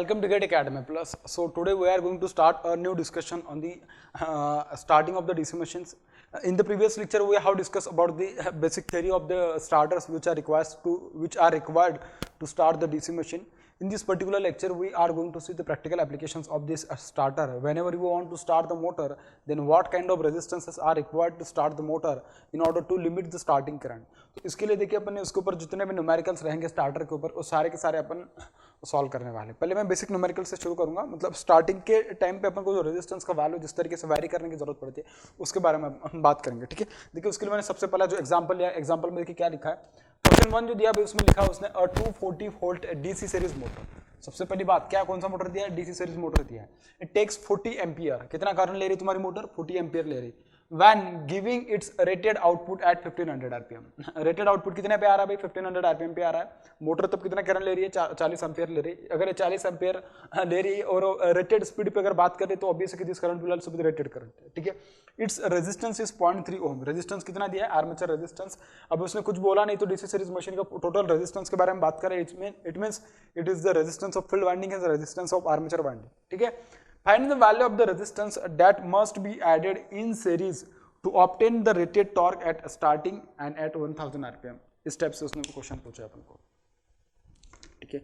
Welcome to Get Academy Plus. So today we are going to start a new discussion on the starting of the DC machines. In the previous lecture we have discussed about the basic theory of the starters which are required to start the DC machine. In this particular lecture we are going to see the practical applications of this starter. Whenever you want to start the motor, then what kind of resistances are required to start the motor in order to limit the starting current. तो इसके लिए देखिए अपन ने उसके ऊपर जितने भी numericals रहेंगे स्टार्टर के ऊपर वो सारे के सारे अपन सॉल्व करने वाले। पहले मैं बेसिक न्यूमेरिकल से शुरू करूंगा, मतलब स्टार्टिंग के टाइम पे अपन को जो रेजिस्टेंस का वैल्यू जिस तरीके से वैरी करने की जरूरत पड़ती है उसके बारे में हम बात करेंगे। ठीक है, देखिए उसके लिए मैंने सबसे पहला जो एग्जांपल लिया, एग्जांपल में देखिए क्या लिखा है। क्वेश्चन 1 जो दिया है उसमें लिखा है उसने 240 वोल्ट डीसी सीरीज मोटर। सबसे पहली बात क्या, कौन सा मोटर दिया है? डीसी सीरीज मोटर दिया है। It takes 40 ampere. कितना करंट ले रही है तुम्हारी मोटर? 40 एम्पियर ले रही। When giving its rated output at 1500 rpm, rated output कितने पे आ रहा है भाई? 1500 rpm पे आ रहा है। मोटर तब कितना करंट ले रही है? 40 एम्पियर ले रही है। अगर 40 एम्पियर ले रही है और रेटेड स्पीड पे अगर बात करें तो obviously this current will also be rated current. ठीक है, it's resistance is 0.3 ohm. Resistance कितना दिया है? Armature resistance. अब उसने कुछ बोला नहीं तो डीसी सीरीज मशीन का टोटल रेजिस्टेंस के बारे में बात करें, it means it is the resistance of field winding and the resistance of armature winding. ठीक है, find the value of the resistance that must be added in series to obtain the rated torque at starting and at 1000 rpm। इस type से उसने question पूछा अपन को। ठीक है,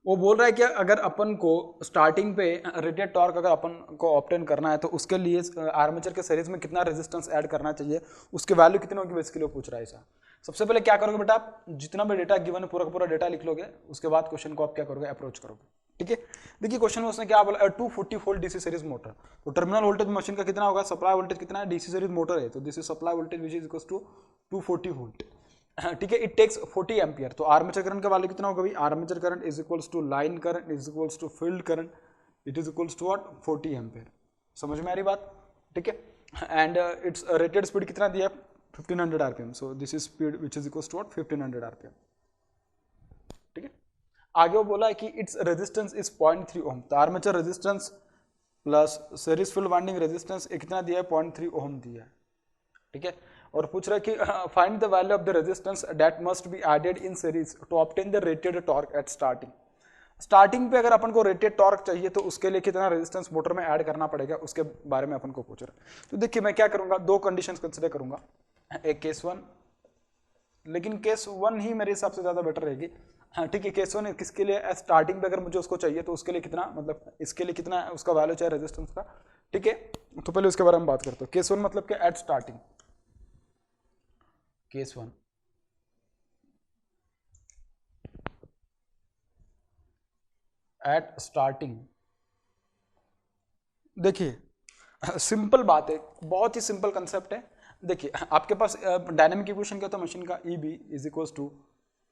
वो बोल रहा है कि अगर अपन को स्टार्टिंग पे रेटेड टॉर्क अगर अपन को ऑब्टेन करना है तो उसके लिए आर्मेचर के सीरीज में कितना रेजिस्टेंस ऐड करना चाहिए, उसके वैल्यू कितने होगी बेसिकली वो पूछ रहा है ऐसा। सबसे पहले क्या करोगे बेटा, आप जितना भी डेटा गिवन है पूरा का पूरा डेटा लिख लोगे, उसके बाद क्वेश्चन को आप क्या करोगे? अप्रोच करोगे। ठीक है, देखिए क्वेश्चन में उसने क्या बोला, 240 वोल्ट डीसी सीरीज मोटर। तो टर्मिनल वोल्टेज मशीन का कितना होगा? सप्लाई वोल्टेज कितना है? डीसी सीरीज मोटर है तो this is supply voltage which is equals to 240 volt. ठीक है, इट टेक्स 40 एम्पियर। तो आर्मेचर करंट का वैल्यू कितना होगा भाई? Armature current is equals to line current is equals to field current, it is equals to what? 40 ampere. समझ में आ रही बात? ठीक है, एंड इट्स रेटेड स्पीड कितना दिया? 1500 RPM. So this is speed which is equals to what? 1500 RPM. ठीक है, आगे वो बोला है कि इट्स रेजिस्टेंस इज 0.3 ओम। तो armature resistance plus series field winding resistance कितना दिया है? 0.3 ओम दिया है। ठीक है, और पूछ रहा है कि find the value of the resistance that must be added in series to obtain the rated torque at starting. Starting पे अगर अपन को रेटेड टॉर्क चाहिए तो उसके लिए कितना रेजिस्टेंस मोटर में ऐड करना पड़ेगा, उसके बारे में अपन को पूछ रहा है। तो देखिए मैं क्या करूंगा, दो कंडीशंस कंसिडर करूंगा, एक केस 1, लेकिन केस 1 ही मेरे हिसाब से ज्यादा बेटर रहेगी। हाँ ठीक है, केस 1 किसके लिए? स्टार्टिंग पे अगर मुझे उसको चाहिए तो उसके लिए कितना, मतलब इसके लिए कितना उसका वैल्यू चाहिए रेजिस्टेंस का। ठीक है, तो पहले उसके बारे में बात करते हैं। केस 1 मतलब क्या? At starting. Case 1 at starting. देखिए सिंपल बात है, बहुत ही सिंपल कंसेप्ट है। देखिए आपके पास डायनेमिक इक्वेशन क्या होता है मशीन का? E B is equals to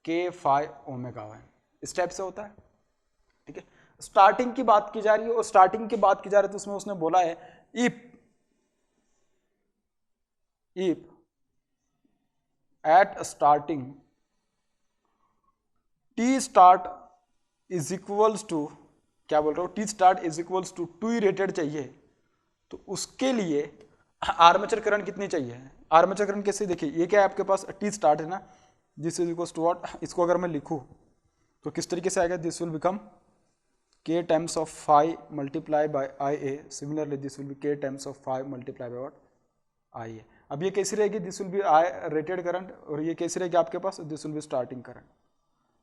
K phi omega Y, इस टाइप से होता है। ठीक है, स्टार्टिंग की बात की जा रही है और स्टार्टिंग की बात की जा रही है तो उसमें उसने बोला है if at starting T start is equals to, क्या बोल रहा हूं, T start is equals to 2 rated चाहिए तो उसके लिए आर्मेचर करंट कितनी चाहिए? आर्मेचर करंट कैसे? देखिए ये क्या है आपके पास? टी स्टार्ट है ना, this is equals to what? इसको अगर मैं लिखूं तो किस तरीके से आएगा? This will become k times of phi multiply by I A. Similarly this will be k times of phi multiply by what? I A. अब ये कैसी रहेगी? This will be I rated current, और ये कैसी रहेगी आपके पास? This will be starting current,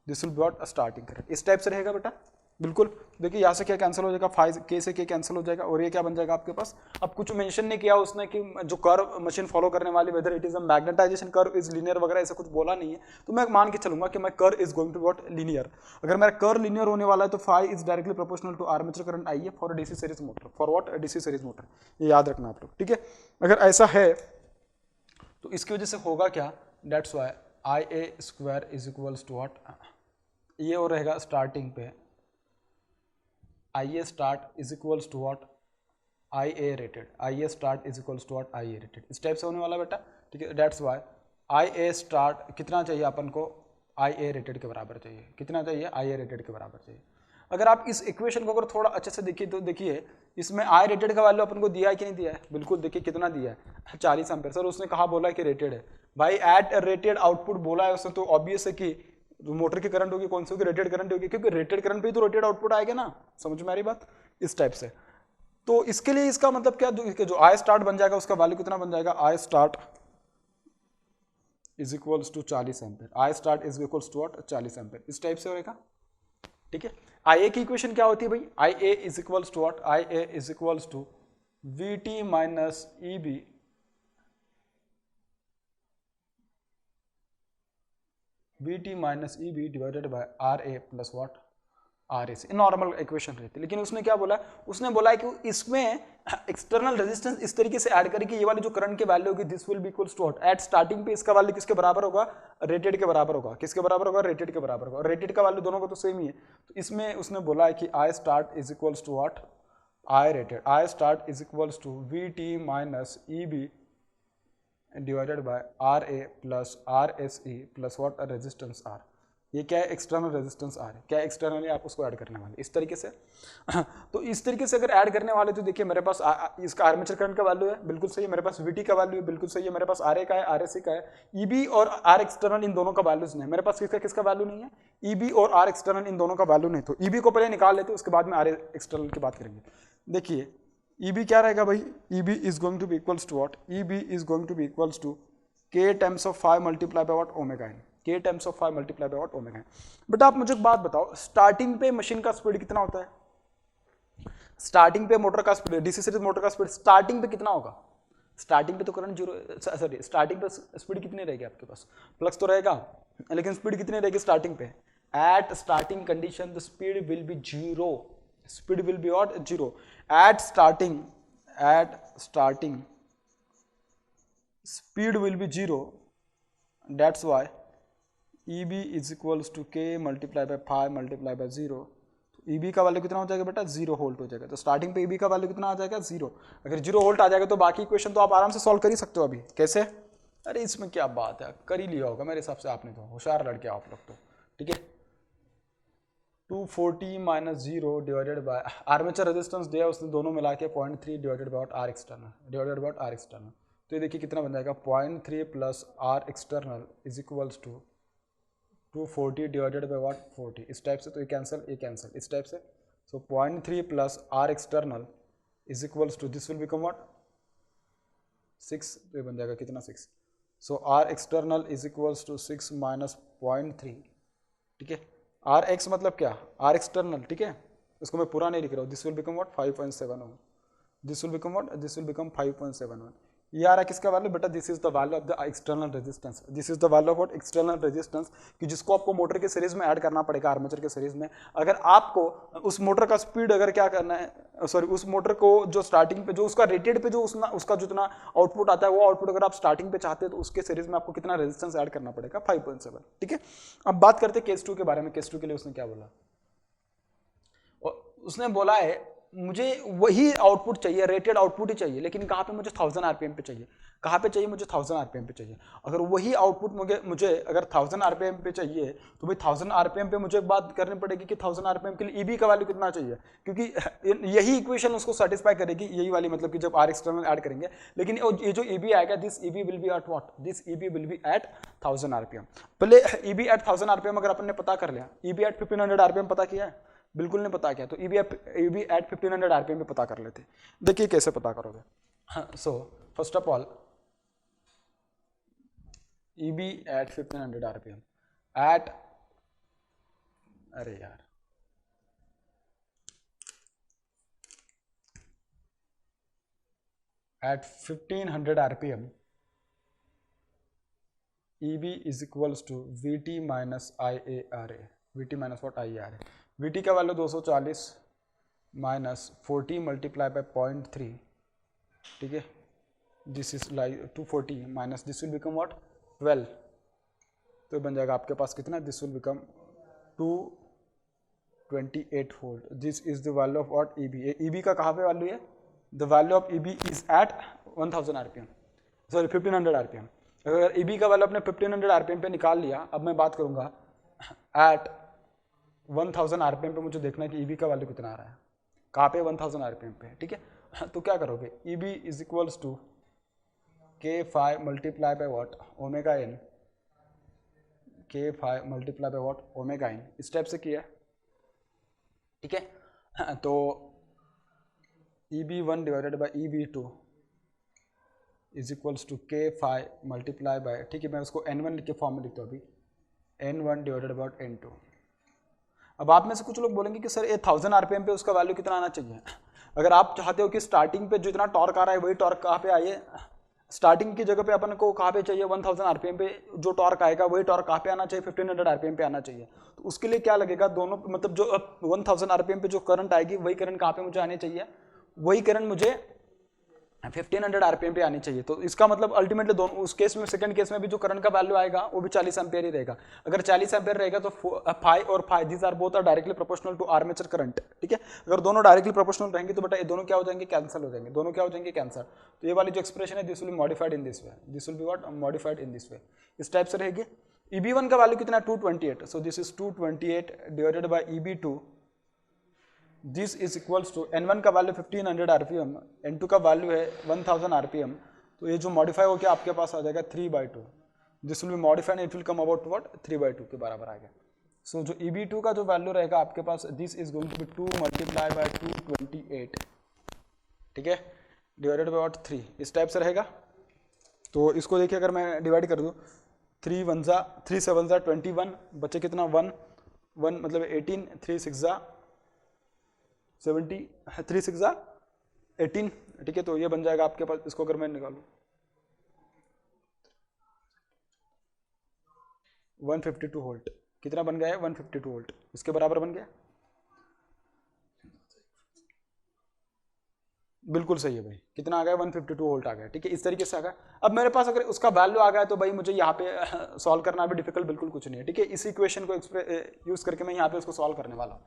this will be what? Starting current. इस टाइप से रहेगा बेटा, बिल्कुल। देखिए यहाँ से क्या कैंसिल हो जाएगा? फाइव के से के कैंसिल हो जाएगा और ये क्या बन जाएगा आपके पास? अब कुछ मेंशन नहीं किया उसने कि जो कर्व मशीन फॉलो करने वाली, whether it is a magnetization curve is linear वगैरह, ऐसा कुछ बोला नहीं है। तो मैं मान के चलूंगा कि मैं curve is going to what? Linear. अगर मेरा कर्व लीनियर होने वाला है तो phi is directly proportional to armature current I A for DC series motor, for what? DC series motor. ये याद रखना आप लोग। ठीक है, अगर ऐसा है तो इसकी वजह से होगा क्या? That's why I A square is equals to what? ये हो रहेगा स्टार्टिंग पे I A start is equals to what? I A rated. I A start is equals to what? I A rated. इस टाइप से होने वाला बेटा। ठीक है, that's why I A start कितना चाहिए अपन को? आई ए रेटेड के बराबर चाहिए। कितना चाहिए? आई ए रेटेड के बराबर चाहिए। अगर आप इस इक्वेशन को अगर थोड़ा अच्छे से देखिए तो देखिए इसमें आई रेटेड का वैल्यू अपन को दिया है कि नहीं दिया है? बिल्कुल, देखिए कितना दिया है? 40 एम्पीयर। सर उसने कहा बोला कि रेटेड है भाई, एट रेटेड आउटपुट बोला है उसने, तो ऑब्वियस है कि जो मोटर की करंट होगी कौन सी होगी, रेटेड करंट होगी, क्योंकि रेटेड करंट पे ही तो रेटेड आउटपुट आएगा ना, समझ में आ रही बात, इस टाइप से। तो इसके लिए इसका मतलब क्या, जो आई स्टार्ट बन जाएगा उसका वैल्यू कितना बन जाएगा, I start is equals to 40 ampere, I start is equals to what, 40 ampere, इस टाइप से होएगा। ठीक है, आई ए की इक्वेशन क्या होती है भाई, I A is equals to what, I A is equals to V T minus E B Vt minus E B divided by R A plus what, R A C, normal equation रहती है। लेकिन उसने क्या बोला, उसने बोला है कि इसमें एक्सटर्नल रेजिस्टेंस इस तरीके से ऐड करें कि ये वाली जो करंट की वैल्यू होगी this will be equals to what, at starting पे इसका वैल्यू किसके बराबर होगा, रेटेड के बराबर होगा, किसके बराबर होगा, रेटेड के बराबर होगा, और रेटेड का वैल्यू दोनों को तो सेम ही है। तो इसमें उसने बोला है कि I start is equals to what, I rated, I start is equals to V T minus E B divided by R A plus R S E plus what, resistance R. ये क्या है, एक्सटर्नल रेजिस्टेंस आर है, क्या externally आप उसको add करने वाले इस तरीके से। तो इस तरीके से अगर ऐड करने वाले तो देखिए मेरे पास इसका आर्मेचर करंट का वैल्यू है बिल्कुल सही है, मेरे पास वीटी का वैल्यू है बिल्कुल सही है, मेरे पास आर ए का है, आर एस सी का है, ईबी और आर एक्सटर्नल इन दोनों का वैल्यूज नहीं है, मेरे पास किसका किसका वैल्यू नहीं है, ईबी और आर एक्सटर्नल इन दोनों का वैल्यू नहीं। तो ईबी को पहले निकाल लेते, उसके बाद में आर एक्सटर्नल की बात करेंगे। देखिए ईबी क्या रहेगा भाई, EB is going to be equals to what, EB is going to be equals to k times of 5 multiply by what, omega n, k times of 5 multiply by what, omega n। But आप मुझे एक बात बताओ, starting पे machine का speed कितना होता है, स्टार्टिंग पे मोटर का स्पीड, डीसी सीरीज मोटर का स्पीड स्टार्टिंग पे कितना होगा, स्टार्टिंग पे तो करंट जीरो, सॉरी स्टार्टिंग पे स्पीड कितनी रहेगी आपके पास, फ्लक्स तो रहेगा, लेकिन स्पीड कितनी रहेगी स्टार्टिंग पे, at starting condition the speed will be zero, speed will be what, zero, at starting speed will be 0, that's why EB is equals to K multiply by 5 multiply by 0। तो EB का value कितना हो जाएगा बेटा, 0 volt हो जाएगा। तो starting पे EB का वैल्यू कितना आ जाएगा, 0। अगर 0 वोल्ट आ जाएगा तो बाकी इक्वेशन तो आप आराम से सॉल्व कर ही सकते हो। अभी कैसे, अरे इसमें क्या बात है, कर ही लिया होगा मेरे हिसाब से आपने, तो होशियार लड़के आप लोग तो। ठीक है, 240 minus 0 divided by armature resistance दिया उसने, दोनों मिला के 0.3 divided by R external, divided by R external. तो ये देखिए कितना बन जाएगा, 0.3 plus R external is equals to 240 divided by what, 40, इस टाइप से। तो ये कैंसिल इस टाइप से। So 0.3 plus R external is equals to this will become what, 6, तो ये बन जाएगा कितना, 6। So R external is equals to 6 minus 0.3। ठीक है, आर एक्स मतलब क्या, आर एक्सटर्नल। ठीक है, इसको मैं पूरा नहीं लिख रहा हूँ, this will become what, 5.71, this will become what, this will become 5.71। ये आ रहा है किसका वैल्यू बेटा, this is the value of the external resistance, this is the value of what, external resistance, कि जिसको आपको मोटर के सीरीज में ऐड करना पड़ेगा, आर्मेचर के सीरीज में। अगर आपको उस मोटर का स्पीड अगर क्या करना है, सॉरी उस मोटर को जो स्टार्टिंग पे जो उसका रेटेड पे जो उसका जितना आउटपुट आता है वो आउटपुट अगर आप स्टार्टिंग पे चाहते हैं तो उसके सीरीज में आपको कितना रेजिस्टेंस ऐड करना पड़ेगा, 5.7। ठीक है, अब बात करते हैं केस 2 के बारे में। केस 2 के लिए उसने क्या बोला, उसने बोला है मुझे वही आउटपुट चाहिए, रेटेड आउटपुट ही चाहिए, लेकिन कहाँ पे, मुझे 1000 आरपीएम पे चाहिए। कहाँ पे चाहिए, मुझे 1000 आरपीएम पे चाहिए। अगर वही आउटपुट मुझे अगर 1000 आरपीएम पे चाहिए तो भाई 1000 आरपीएम पे मुझे बात करनी पड़ेगी कि 1000 आरपीएम के लिए ईबी का वैल्यू कितना चाहिए, क्योंकि यही इक्वेशन उसको सेटिस्फाई करेगी, यही वाली, मतलब कि जब आर एक्सटर्नल ऐड करेंगे। लेकिन ये जो ईबी आएगा, this EB will be at what, this EB will be at 1000 RPM. पहले ईबी एट 1000 आरपीएम अगर अपन ने पता कर लिया, ईबी एट 1500 आरपीएम पता किया है, बिल्कुल नहीं पता क्या, तो ईबी एट 1500 आरपीएम पे पता कर लेते। देखिए कैसे पता करोगे। So first of all EB at 1500 RPM at, अरे यार at 1500 RPM EB is equals to VT minus I A R A, VT minus what, I R A. VT का वैल्यू 240 माइनस 40 मल्टीप्लाई बाय 0.3। ठीक है, this is like 240 minus this will become what, 12। तो बन जाएगा आपके पास कितना, this will become 228 volt. This is the value of what, EB. EB का कहाँ पे वैल्यू है, the value of EB is at 1000 RPM, sorry 1500 RPM. अगर ईबी का वैल्यू अपने 1500 आरपीएम पे निकाल लिया, अब मैं बात करूंगा एट 1000 आरपीएम पे मुझे देखना है कि ईबी का वैल्यू कितना आ रहा है, कहाँ पे, 1000 आरपीएम पे। ठीक है, तो क्या करोगे, EB is equals to K5 multiply by what, omega n K phi multiply by what omega n, इस टाइप से किया, ठीक है। तो EB1 divided by EB2 is equals to K phi multiply by, ठीक है, मैं उसको N1 लिख के फॉर्म में लिखता हूँ अभी, N1 डिवाइडेड बाय N2। अब आप में से कुछ लोग बोलेंगे कि सर ये 1000 RPM पे उसका वैल्यू कितना आना चाहिए। अगर आप चाहते हो कि स्टार्टिंग पे जितना टॉर्क आ रहा है वही टॉर्क कहाँ पे आइए, स्टार्टिंग की जगह पे अपन को कहाँ पे चाहिए 1000 RPM पे जो टॉर्क आएगा वही टॉर्क कहाँ पे आना चाहिए 1500 RPM पे आना चाहिए। तो उसके लिए क्या लगेगा, दोनों मतलब जो 1000 RPM पे जो करंट आएगी वही करंट कहाँ पे मुझे आनी चाहिए, वही करंट मुझे 1500 RPM पे आनी चाहिए। तो इसका मतलब अल्टीमेटली दोनों, उस केस में सेकंड केस में भी जो करंट का वैल्यू आएगा वो भी 40 एम्पियर ही रहेगा। अगर 40 एम्पियर रहेगा तो फाई और phi these are both are directly proportional to armature current, ठीक है। अगर दोनों डायरेक्टली प्रोपोर्शनल रहेंगे तो बेटा ये दोनों क्या हो जाएंगे, कैंसिल हो जाएंगे, दोनों क्या हो जाएंगे, कैंसिल। तो ये वाली जो एक्सप्रेशन है this will be modified in this way, this will be what modified in this way, इस टाइप से रहेगी। EB1 का वैल्यू कितना है 228, so this is 228 divided by EB2, this is equals to N1 का वैल्यू 1500 RPM, N2 का value है 1000 RPM। तो ये जो मॉडिफाई होकर आपके पास आ जाएगा 3/2, this will be modified, it will come about what 3/2 के बराबर आ गया। सो जो EB2 का जो वैल्यू रहेगा आपके पास, this is going to be 2 multiply by 228, ठीक है, डिवाइडेड बाय व्हाट 3, इस टाइप से रहेगा। तो इसको देखिए अगर मैं डिवाइड कर दूँ, 3 7 21, बचे कितना 1 मतलब 18, 3 6 70, 3 6 18, ठीक है। तो ये बन जाएगा आपके पास, इसको अगर मैं निकालूं 152 वोल्ट, कितना बन गया है 152 वोल्ट, इसके बराबर बन गया, बिल्कुल सही है भाई, कितना आ गया 152 वोल्ट आ गया, ठीक है, इस तरीके से आ गया। अब मेरे पास अगर उसका वैल्यू आ गया तो भाई मुझे यहाँ पे सॉल्व करना भी डिफिकल्ट बिल्कुल कुछ नहीं है, ठीक है। इस इक्वेशन को यूज करके मैं यहाँ पे उसको सॉल्व करने वाला हूँ,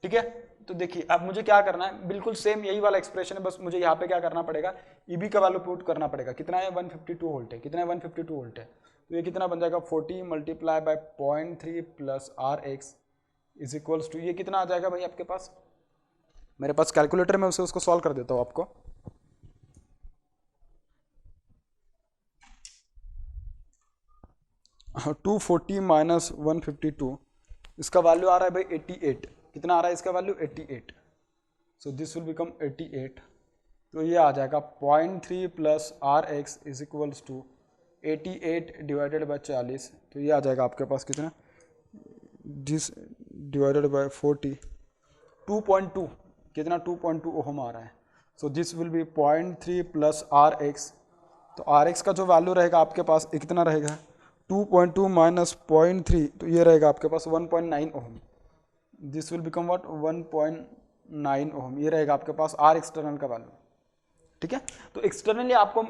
ठीक है। तो देखिए अब मुझे क्या करना है, बिल्कुल सेम यही वाला एक्सप्रेशन है, बस मुझे यहाँ पे क्या करना पड़ेगा, EB का वैल्यू पुट करना पड़ेगा, कितना है 152 वोल्ट है, कितना है 152 वोल्ट है। तो ये कितना बन जाएगा 40 multiply by 0.3 plus RX is equals to, ये कितना आ जाएगा भाई आपके पास, मेरे पास कैलकुलेटर में उसको सॉल्व कर देता हूँ आपको। हाँ 240 माइनस 152, इसका वैल्यू आ रहा है भाई 88, कितना आ रहा है इसका value 88, so this will become 88। तो ये आ जाएगा 0.3 plus RX is equals to 88 divided by 40, तो ये आ जाएगा आपके पास कितना, दिस डिवाइडेड बाय 40, 2.2, कितना 2.2 ओहम आ रहा है। So this will B 0.3 plus RX, तो RX का जो वैल्यू रहेगा आपके पास कितना रहेगा 2.2 माइनस 0.3, तो ये रहेगा आपके पास 1.9 ohm, this will become what 1.9 ohm, ये रहेगा आपके पास R एक्सटर्नल का वैल्यू, ठीक है। तो एक्सटर्नली आपको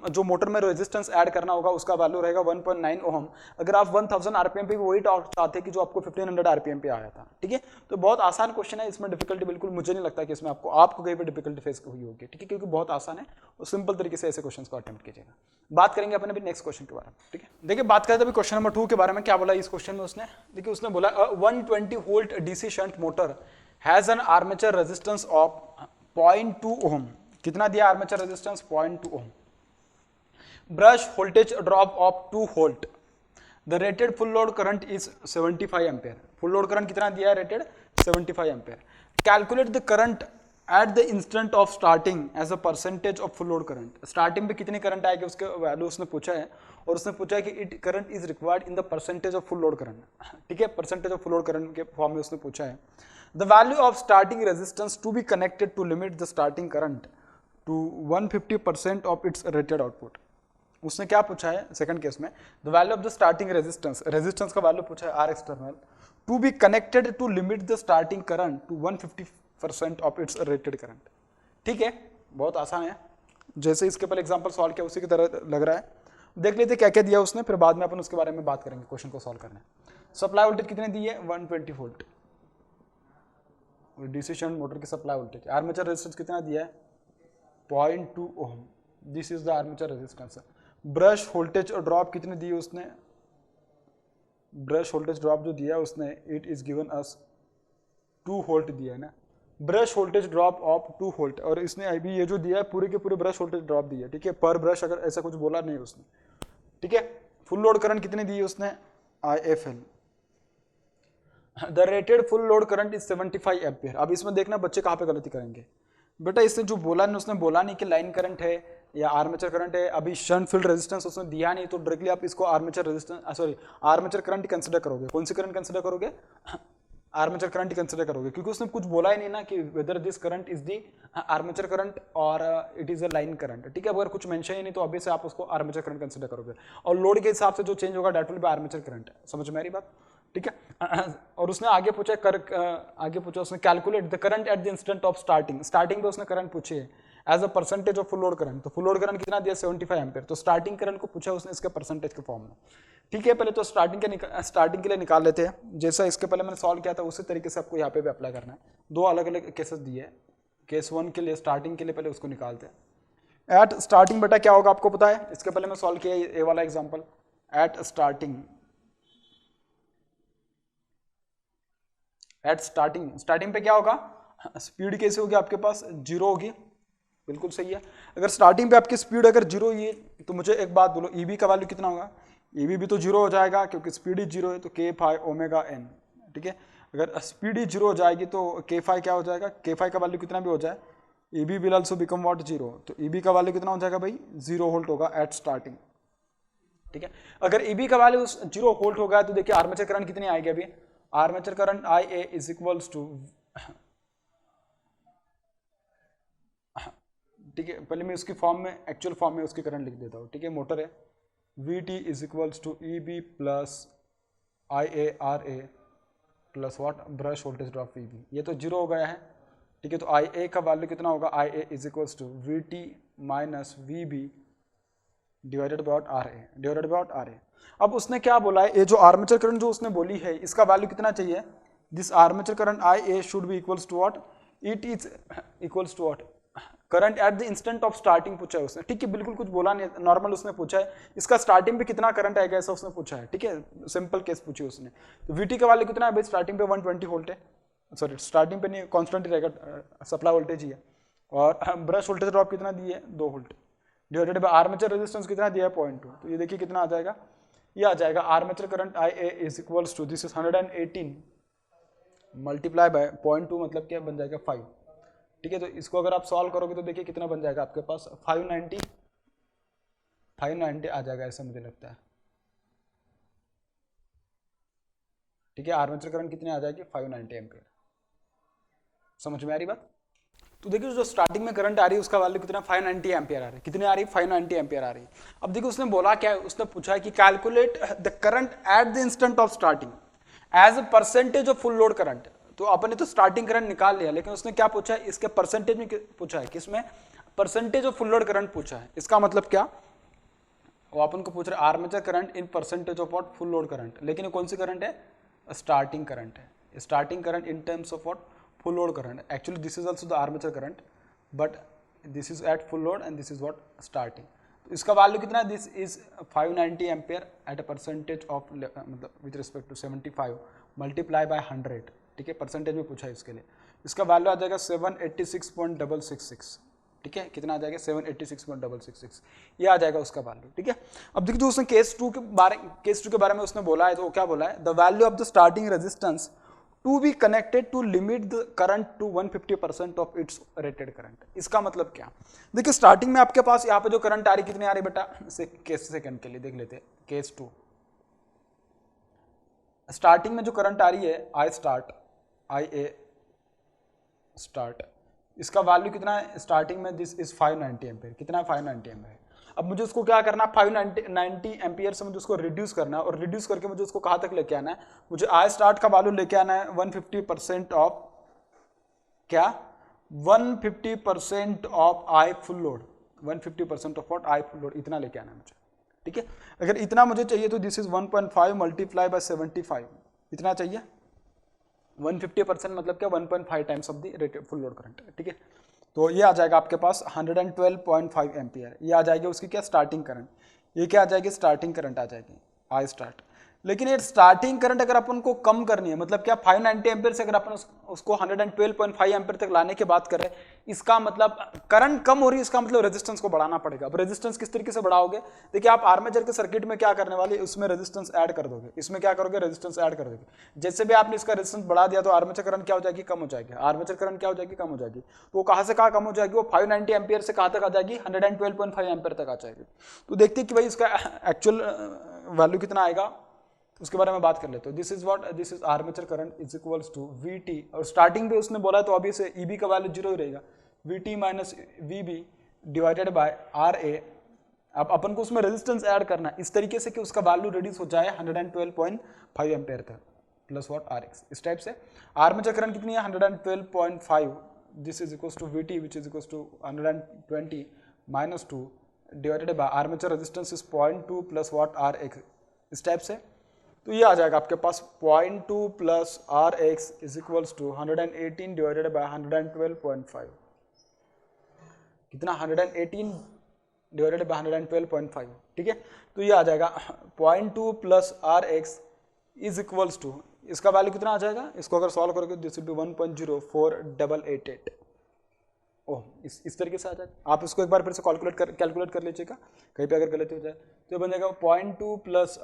जो मोटर में रेजिस्टेंस ऐड करना होगा उसका वैल्यू रहेगा 1.9 ओहम। अगर आप 1000 RPM पे भी वही टॉर्क चाहते कि जो आपको 1500 RPM पे आया था, ठीक है। तो बहुत आसान क्वेश्चन है, इसमें डिफिकल्टी बिल्कुल मुझे नहीं लगता कि इसमें आपको कहीं पर डिफिकल्टी फेस हुई होगी, ठीक है, क्योंकि बहुत आसान है और सिंपल तरीके से ऐसे क्वेश्चन को अटेम्प्ट कीजिएगा। बात करेंगे अपन अभी नेक्स्ट क्वेश्चन के बारे में, ठीक है। देखिए बात करें अभी क्वेश्चन नंबर 2 के बारे में, क्या बोला इस क्वेश्चन में उसने, देखिए उसने बोला 120 volt DC shunt motor has an armature resistance of 0.2 ohm, कितना दिया armature resistance 0.2 ohm, brush voltage drop of 2 volt, the rated full load current is 75 ampere, full load current कितना दिया है rated 75 ampere, calculate the current at the instant of starting as a percentage of full load current, starting पे कितनी current आएगी उसके value उसने पूछा है, और उसने पूछा है कि it current is required in the percentage of full load current, ठीक है, percentage of full load current के फॉर्म में उसने पूछा है। The value of starting resistance to be connected to limit the starting current to 150% of its rated output, उसने क्या पूछा है सेकंड केस में, the value of the starting resistance, resistance का वैल्यू पूछा है R external to be connected to limit the starting current to 150% of its rated current, ठीक है, बहुत आसान है, जैसे इसके पहले एग्जांपल सॉल्व किया उसी की तरह लग रहा है। देख लेते क्या क्या दिया उसने, फिर बाद में अपन उसके बारे में बात करेंगे क्वेश्चन को सॉल्व करना है। सप्लाई वोल्टेज कितने दी है 120 वोल्ट, डीसी शंट मोटर की सप्लाई वोल्टेज, आर्मेचर रेजिस्टेंस कितना दिया है 0.2 ohm, this is the armature resistance. Brush voltage drop कितने दिए उसने, ब्रश वोल्टेज ड्रॉप जो दिया उसने it is given as 2 volt दिया है ना, brush voltage drop of 2 volt, और इसने अभी ये जो दिया है पूरे के पूरे ब्रश वोल्टेज ड्रॉप दिया है, ठीक है, पर ब्रश, अगर ऐसा कुछ बोला नहीं उसने, ठीक है। फुल लोड करंट कितने दिए उसने IFL the rated full load current is 75 ampere. अब इसमें देखना बच्चे कहाँ पे गलती करेंगे बेटा, इसने जो बोला नहीं, उसने बोला नहीं कि लाइन करंट है या आर्मेचर करंट है, अभी शंट फील्ड रेजिस्टेंस उसने दिया नहीं, तो डायरेक्टली आप इसको armature resistance sorry armature current consider करोगे। कौन सी करंट कंसिडर करोगे? आर्मेचर करंट कंसिडर करोगे, क्योंकि उसने कुछ बोला ही नहीं ना कि whether this current is the armature current और it is a line current. ठीक है, अगर कुछ मेंशन ही नहीं तो अभी से आप उसको आर्मेचर करंट कंसिडर करोगे, और लोड के हिसाब से जो चेंज होगा that will be armature current. समझ में आ रही बात? ठीक है, और उसने आगे पूछा आगे पूछा उसने calculate the current at the instant of starting. Starting पे उसने करंट पूछी है as a percentage of full load current. तो फुल लोड करंट कितना दिया? 75 एम्पियर। तो स्टार्टिंग करंट को पूछा उसने इसके परसेंटेज के फॉर्म में। ठीक है, पहले तो स्टार्टिंग के लिए निकाल लेते हैं। जैसा इसके पहले मैंने सॉल्व किया था उसी तरीके से आपको यहाँ पे भी अप्लाई करना है। दो अलग अलग केसेस दिए हैं। केस 1 के लिए स्टार्टिंग के लिए पहले उसको निकालते हैं। एट स्टार्टिंग बेटा क्या होगा आपको पता है? इसके पहले मैं सॉल्व किया ये वाला एग्जाम्पल। एट स्टार्टिंग पे क्या होगा? स्पीड कैसे होगी आपके पास? 0 होगी। बिल्कुल सही है। अगर स्टार्टिंग पे आपकी स्पीड अगर 0 हुई है तो मुझे एक बात बोलो, ईबी का वैल्यू कितना होगा? ईबी भी तो 0 हो जाएगा क्योंकि स्पीड ही 0 है, तो के फाई ओमेगा एन। ठीक है, अगर स्पीड ही 0 हो जाएगी तो के फाई क्या हो जाएगा? के फाई का वैल्यू कितना भी हो जाए, EB will also become what? 0। तो ईबी का वैल्यू कितना हो जाएगा भाई? 0 वोल्ट होगा एट स्टार्टिंग। ठीक है, अगर ईबी का वैल्यू 0 वोल्ट होगा तो देखिए आर्मेचर करंट कितनी आएगी अभी? Armature current IA is equals to, ठीक है, पहले मैं उसकी फॉर्म में एक्चुअल फॉर्म में उसकी करंट लिख देता हूँ। ठीक है, मोटर है, VT is equals to EB plus IARA plus what? Brush voltage drop VB। ये तो 0 हो गया है। ठीक है, तो IA का वैल्यू कितना होगा? IA is equals to VT minus VB divided by RA। अब उसने क्या बोला है? ये जो आर्मेचर करंट जो उसने बोली है इसका वैल्यू कितना चाहिए? This armature current IA should be equals to what? It is equals to what? Current at the instant of starting पूछा है उसने। ठीक है, बिल्कुल कुछ बोला नहीं, नॉर्मल उसने पूछा है इसका स्टार्टिंग पे कितना करंट आएगा ऐसा उसने पूछा है। ठीक है, सिंपल केस पूछी उसने। तो VT का वैल्यू कितना है भाई? स्टार्टिंग पे 120 वोल्ट है, सॉरी स्टार्टिंग पे नहीं, कांस्टेंट ही रहेगा, सप्लाई वोल्टेज ही है। और ब्रश वोल्टेज ड्रॉप कितना दिए है? 2 volt divided by armature resistance कितना दिया है? 0.2। तो ये देखिए कितना आ जाएगा? ये आ जाएगा armature current IA is equals to, this is 118 multiply by 0.2 मतलब क्या बन जाएगा? 5। ठीक है, तो इसको अगर आप सॉल्व करोगे तो देखिए कितना बन जाएगा आपके पास? 590 आ जाएगा ऐसा मुझे लगता है। ठीक है, आर्मेचर करंट कितनी आ जाएगी? 590 एम्पियर। समझ में आ रही बात? तो देखिए जो स्टार्टिंग में करंट आ रही है उसका वैल्यू कितना? 590 एम्पियर आ रही है। कितनी आ रही है? 590 एम्पियर आ रही है। अब देखिए उसने बोला क्या है? उसने पूछा है कि calculate the current at the instant of starting as a percentage of full load current. तो अपन ने तो स्टार्टिंग करंट निकाल लिया, लेकिन उसने क्या पूछा है? इसके परसेंटेज में पूछा है। किसमें? Percentage of full load current पूछा है। इसका मतलब क्या? वो अपन को पूछ रहे armature current in percentage of what? Full load current. लेकिन ये कौन सी करंट है? स्टार्टिंग करंट है। Starting current in terms of what? full load current. Actually this is also the armature current, but this is at full load and this is what? Starting. तो इसका value कितना है? This is 590 ampere at a percentage of मतलब with respect to 75 multiply by 100। ठीक है, percentage में पूछा है इसके लिए। इसका वैल्यू आ जाएगा 786.666। ठीक है, कितना आ जाएगा? 786.666 ये आ जाएगा उसका वैल्यू। ठीक है, अब देखिए उसने केस 2 के बारे में उसने बोला है। तो क्या बोला है? The value of the starting resistance to be connected to limit the current to 150% of its rated current। इसका मतलब क्या? देखिए स्टार्टिंग में आपके पास यहाँ पे जो करंट आ रही कितनी आ रही बेटा? केस सेकंड के लिए देख लेते हैं। केस 2 स्टार्टिंग में जो करंट आ रही है IA स्टार्ट, इसका वैल्यू कितना है स्टार्टिंग में? This is 590 ampere. कितना है? 590 एम्पियर। अब मुझे उसको क्या करना है? 590 एम्पियर से मुझे उसको रिड्यूस करना है, और रिड्यूस करके मुझे उसको कहाँ तक लेके आना है? मुझे आई स्टार्ट का वैल्यू लेके आना है 150% ऑफ क्या? 150% of I full load. 150% of what? I full load. इतना लेके आना है मुझे। ठीक है, अगर इतना मुझे चाहिए तो दिस इज 1.5 मल्टीप्लाई बाय 75। इतना चाहिए 150% मतलब क्या? 1.5 times of the rated full load current. ठीक है, तो ये आ जाएगा आपके पास 112.5 एम्पियर। ये आ जाएगी उसकी क्या? Starting current. ये क्या आ जाएगी? स्टार्टिंग करंट आ जाएगी आई स्टार्ट। लेकिन ये स्टार्टिंग करंट अगर अपन को कम करनी है, मतलब क्या 590 एम्पियर से अगर अपन उसको 112.5 एम्पियर तक लाने की बात कर रहे हैं, इसका मतलब करंट कम हो रही है, इसका मतलब रेजिस्टेंस को बढ़ाना पड़ेगा। अब रेजिस्टेंस किस तरीके से बढ़ाओगे, देखिए आप आर्मेचर के सर्किट में क्या करने वाले, उसमें रेजिस्टेंस ऐड कर दोगे, इसमें क्या करोगे, रेजिस्टेंस ऐड कर दोगे। जैसे भी आपने इसका रेजिस्टेंस बढ़ा दिया तो आर्मेचर करंट क्या हो जाएगी, कम हो जाएगी। आर्मेचर करंट क्या हो जाएगी, कम हो जाएगी। तो वो कहां से कहां कम हो जाएगी, वो 590 एम्पियर से कहां तक आ जाएगी, 112.5 एम्पियर तक आ जाएगी। तो देखते हैं कि भाई इसका एक्चुअल वैल्यू कितना आएगा, उसके बारे में बात कर लेते हो। This is what, this is armature current is equals to Vt, और स्टार्टिंग पे उसने बोला तो अभी से Eb का वैल्यू 0 ही रहेगा, Vt minus Vb divided by Ra। अब अपन को उसमें रेजिस्टेंस ऐड करना है इस तरीके से कि उसका वैल्यू रिड्यूस हो जाए 112.5 एम्पियर तक, प्लस व्हाट Rx। इस टाइप से आर्मेचर करंट कितनी है, 112.5, this is equals to Vt which is equals to 120 minus 2 divided by armature resistance is 0.2 plus what Rx। इस टाइप से तो ये आ जाएगा आपके पास 0.2 plus Rx is equals to 118 divided by 112.5, कितना 118 डिवाइडेड बाय 112.5, ठीक है। तो ये आ जाएगा 0.2 plus Rx is equals to, इसका वैल्यू कितना आ जाएगा, इसको अगर सॉल्व करोगे दिस विल बी 1.04888 ओह, इस तरीके से आ जाएगा। आप इसको एक बार फिर से कैलकुलेट कर लीजिएगा, कहीं पे अगर गलती हो जाए तो ये बन जाएगा 0.2 प्लस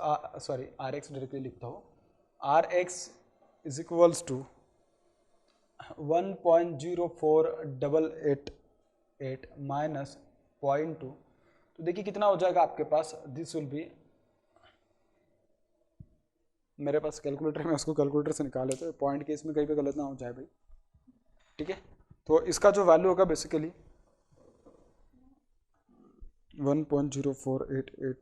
सॉरी Rx डायरेक्टली लिखता हूँ, Rx is equals to 1.04888 minus 0.2, तो देखिए कितना हो जाएगा आपके पास, दिस विल बी, मेरे पास कैलकुलेटर है, मैं उसको कैलकुलेटर से निकाल लेते हैं, पॉइंट के इसमें कहीं पे गलत ना हो जाए भाई, ठीक है। तो इसका जो वैल्यू होगा बेसिकली 1.0488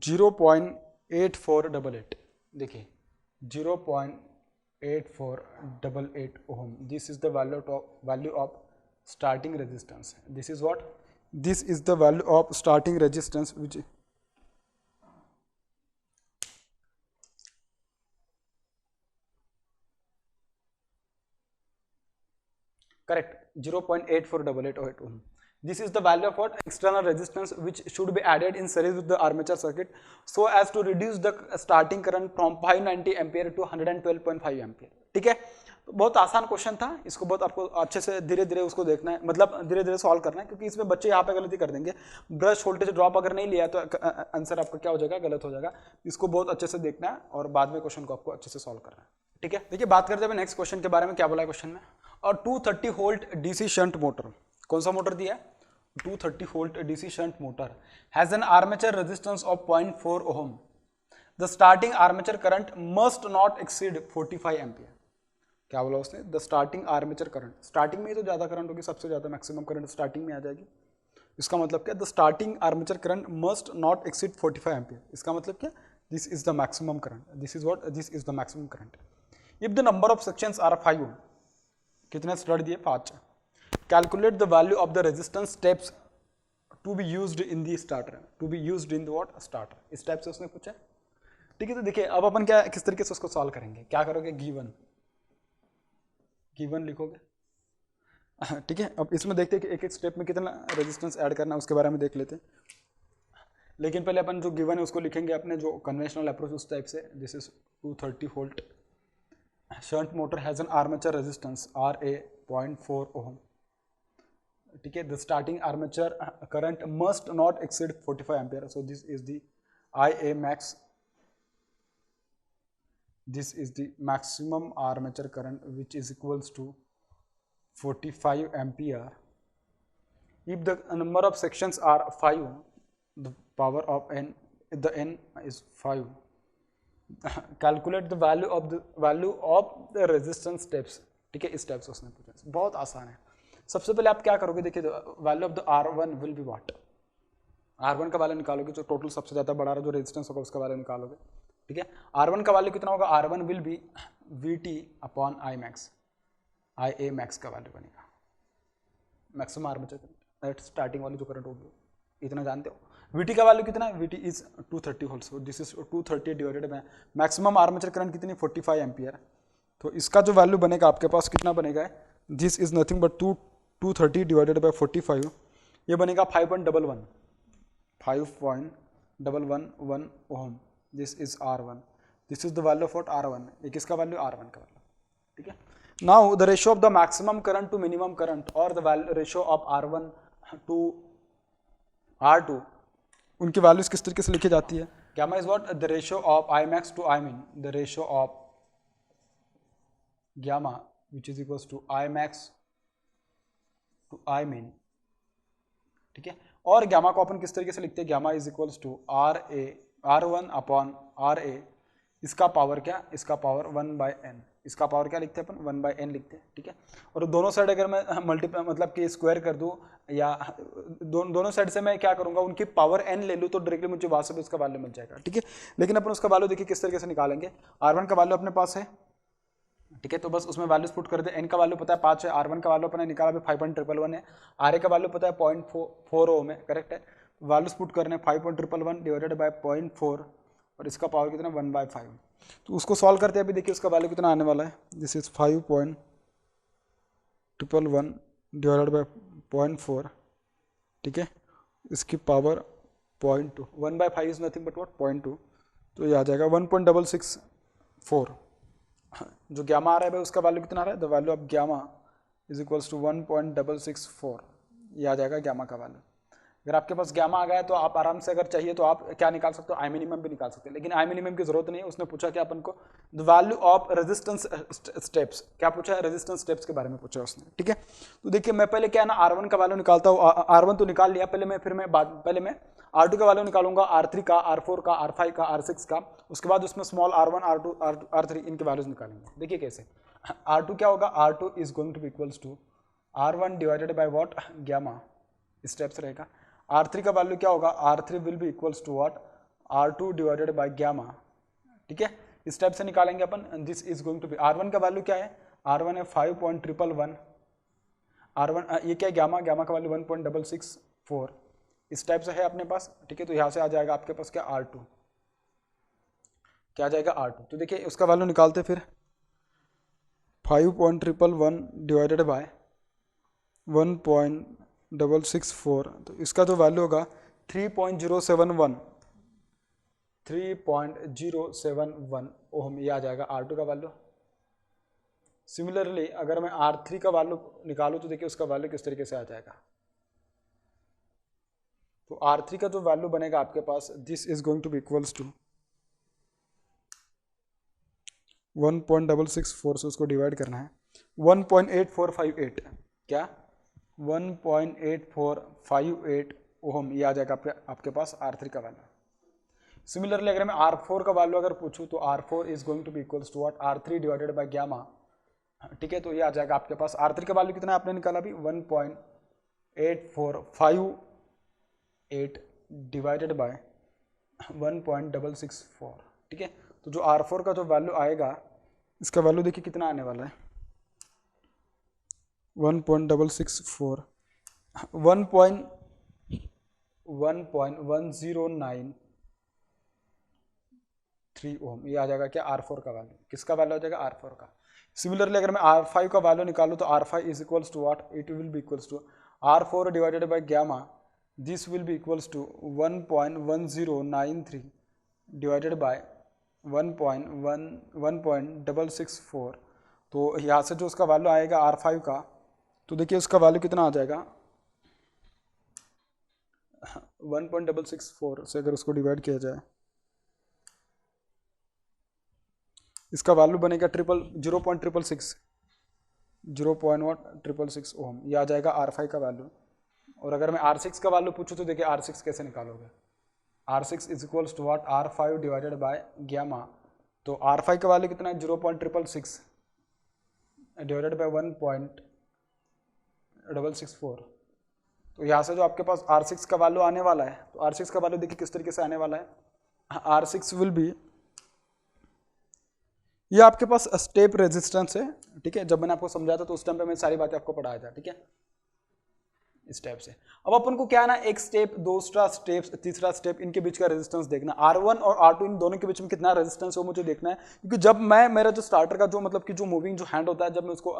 0.8488, देखिए 0.8488 ohm, this is the value of starting resistance, this is what, this is the value of starting resistance which correct 0.8488 ohm. This is the value of what, external resistance which should be added in series with the armature circuit so as to reduce the starting current from 590 ampere to 112.5 ampere, ठीक है। तो बहुत आसान question था, इसको बहुत आपको अच्छे से धीरे धीरे उसको देखना है, मतलब धीरे धीरे सॉल्व करना है, क्योंकि इसमें बच्चे यहाँ पे गलती कर देंगे, ब्रश वोल्टेज ड्रॉप अगर नहीं लिया तो आंसर आपका क्या हो जाएगा, गलत हो जाएगा। इसको बहुत अच्छे से देखना है और बाद में क्वेश्चन को आपको अच्छे से सॉल्व करना है, ठीक है। देखिए बात करते हैं नेक्स्ट क्वेश्चन के बारे में, क्या बोला है क्वेश्चन में, और 230 वोल्ट डीसी शंट मोटर, कौन सा मोटर दिया है, 230 volt DC shunt motor has an armature resistance of 0.4 ohm, the starting armature current must not exceed 45 ampere. क्या बोला उसने, the starting armature current, starting में ही तो ज्यादा करंट होगी, सबसे ज्यादा मैक्सिमम करंट स्टार्टिंग में आ जाएगी। इसका मतलब क्या, the starting armature current must not exceed 45 ampere, इसका मतलब क्या, this is the maximum current, this is what, this is the maximum current. If the number of sections are 5, कितने स्लट दिए, 5, calculate the value of the resistance steps to be used in the starter, to be used in the what, starter, इस type से उसने पूछा, ठीक है। तो देखिए अब अपन क्या किस तरीके से उसको सॉल्व करेंगे, क्या करोगे, गिवन लिखोगे, ठीक है। अब इसमें देखते हैं कि एक एक स्टेप में कितना रेजिस्टेंस ऐड करना है, उसके बारे में देख लेते हैं। लेकिन पहले अपन जो गिवन है उसको लिखेंगे अपने जो कन्वेंशनल अप्रोच उस टाइप से। This is 230 volt shunt motor has an armature resistance Ra 0.4 ओम, ठीक है। The starting armature current must not exceed 45 ampere, so this is the Ia max, this is the maximum armature current which is equals to 45 ampere. If the number of sections are 5, the power of n, the n is 5. Calculate the value of the resistance steps, ठीक है। इस type से उसने पूछा, बहुत आसान है। सबसे पहले आप क्या करोगे, देखिए value of the R1 will be what, R1 का वैल्यू निकालोगे, जो टोटल सबसे ज्यादा बड़ा जो रेजिस्टेंस होगा उसका वैल्यू निकालोगे, ठीक है। R1 का वैल्यू कितना होगा, R1 will be Vt upon I max, Ia max का वैल्यू बनेगा मैक्सिमम आर्मेचर करंट, स्टार्टिंग वाली जो करंट होगी, इतना जानते हो। Vt का वैल्यू कितना है, Vt is 230 volt, so this is 230 divided by maximum armature current कितनी, 45 एम्पियर, तो इसका जो वैल्यू बनेगा आपके पास कितना बनेगा, this is nothing but 230 divided by 45, ये बनेगा 5.11 ohm. This is R1, this is the value of R1, ये किसका वैल्यू, R1 का वैल्यू, ठीक है। Now the ratio of the maximum current to minimum current और the ratio of R1 to R2, उनकी values किस तरीके से लिखी जाती है, gamma is what, the ratio of Imax to Imin, the ratio of gamma which is equals to Imax to Imin, ठीक है। और gamma को अपन किस तरीके से लिखते हैं, gamma is equals to R1 upon RA, इसका पावर क्या, इसका पावर 1/n, इसका पावर क्या लिखते हैं अपन, 1/n लिखते हैं, ठीक है। और दोनों साइड अगर मैं मल्टीप्लाई मतलब कि स्क्वायर कर दूं या दोनों साइड से मैं क्या करूंगा, उनकी पावर n ले लूं तो डायरेक्टली मुझे वहां से भी उसका वैल्यू मिल जाएगा, ठीक है। लेकिन अपन उसका वैल्यू देखिए किस तरीके से निकालेंगे, R1 का वैल्यू अपने पास है, ठीक है, तो बस उसमें वैल्यूज पुट कर दे, n का वैल्यू पता है 5 है, R1 का वैल्यू अपने निकाला भी 5.111 है, RA का वैल्यू पता है 0.4 ओम है, करेक्ट है। वैल्यूज पुट करने 5.111 डिवाइडेड बाय 0.4 और इसका पावर कितना 1/5, तो उसको सॉल्व करते हैं अभी, देखिए उसका वैल्यू कितना आने वाला है, दिस इज 5.111 डिवाइडेड बाय 0.4, ठीक है, इसकी power 0.2, 1/5 is nothing but what 0.2, तो ये आ जाएगा 1.664। जो ग्यामा आ रहा है भाई उसका वैल्यू कितना आ रहा है, the value of gamma is equals to 1.664, ये आ जाएगा ग्यामा का वैल्यू। अगर आपके पास ग्यामा आ गया है तो आप आराम से अगर चाहिए तो आप क्या निकाल सकते हो, आई मिनिमम भी निकाल सकते हैं, लेकिन आई मिनिमम की जरूरत नहीं है। उसने पूछा क्या अपन को, the value of resistance steps, क्या पूछा है, रेजिस्टेंस स्टेप्स के बारे में पूछा उसने, ठीक है। तो देखिए मैं पहले क्या है ना R1 का वैल्यू निकालता हूँ, R1 तो निकाल लिया पहले मैं, पहले मैं R2 का वैल्यू निकालूंगा, R3 का, R4 का, R5 का, R6 का, उसके बाद उसमें स्मॉल R1, R2, R3 इनके वैल्यूज निकालेंगे। देखिए कैसे, R2 क्या होगा, R2 is going to be equals to R1 divided by what, gamma steps रहेगा। R3 का वैल्यू क्या होगा, R3 will be equals to what, R2 divided by gamma, ठीक है, इस टाइप से निकालेंगे अपन। This is going to be, R1 का वैल्यू क्या है, R1 है 5.111, R1 ये क्या है, ग्यामा का वैल्यू 1.664, इस टाइप से है अपने पास, ठीक है। तो यहाँ से आ जाएगा आपके पास क्या, R2, क्या आ जाएगा R2, तो देखिए उसका वैल्यू निकालते फिर 5.111 डिवाइडेड बाय 1.664, तो इसका जो वैल्यू होगा 3.071 ओम, ये आ जाएगा R2 का वैल्यू। सिमिलरली अगर मैं R3 का वैल्यू निकालूं तो देखिए उसका वैल्यू किस तरीके से आ जाएगा, तो R3 का जो वैल्यू बनेगा आपके पास, this is going to be equals to 1.664 से उसको डिवाइड करना है 1.8458, क्या 1.8458 ओम, ये आ जाएगा आपके पास R3 का वैल्यू। सिमिलरली अगर मैं R4 का वैल्यू अगर पूछूं तो R4 is going to be equals to what, R3 divided by gamma, ठीक है, तो ये आ जाएगा आपके पास। R3 का वैल्यू कितना है आपने निकाला अभी, 1.8458 डिवाइडेड बाय 1.664, ठीक है। तो जो R4 का जो वैल्यू आएगा, इसका वैल्यू देखिए कितना आने वाला है, 1.664, 1.1093 ओम, ये आ जाएगा क्या, R4 का वैल्यू, किसका वैल्यू आ जाएगा, R4 का। सिमिलरली अगर मैं R5 का वैल्यू निकालूं तो R5 is equals to what, it will be equals to R4 divided by gamma, this will be equals to 1.1093 divided by 1.664, तो यहाँ से जो उसका वैल्यू आएगा R5 का, तो देखिए उसका वैल्यू कितना आ जाएगा, 1.664 से अगर उसको डिवाइड किया जाए, इसका वैल्यू बनेगा 0.666 ओम, ये आ जाएगा R5 का वैल्यू। और अगर मैं R6 का वैल्यू पूछूं तो देखिए R6 कैसे निकालोगे, R6 is equals to what, R5 divided by gamma, तो R5 का वैल्यू कितना है, 0.666 डिवाइडेड बाय 1.664, तो यहाँ से जो आपके पास R6 का वैल्यू आने वाला है, तो R6 का वैल्यू देखिए किस तरीके से आने वाला है, R6 विल बी, ये आपके पास स्टेप रेजिस्टेंस है, ठीक है। जब मैंने आपको समझाया था तो उस टाइम पे मैं सारी बातें आपको पढ़ाया था, ठीक है। इस टाइप से। अब अपन को क्या है ना, एक स्टेप, दूसरा स्टेप, तीसरा स्टेप, इनके बीच का रेजिस्टेंस देखना, R1 और R2 इन दोनों के बीच में कितना रेजिस्टेंस है वो मुझे देखना है, क्योंकि जब मैं मेरा जो स्टार्टर का जो मतलब कि जो मूविंग जो हैंड होता है, जब मैं उसको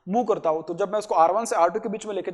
मूव करता हूँ, तो जब मैं उसको R1 से R2 के बीच में लेके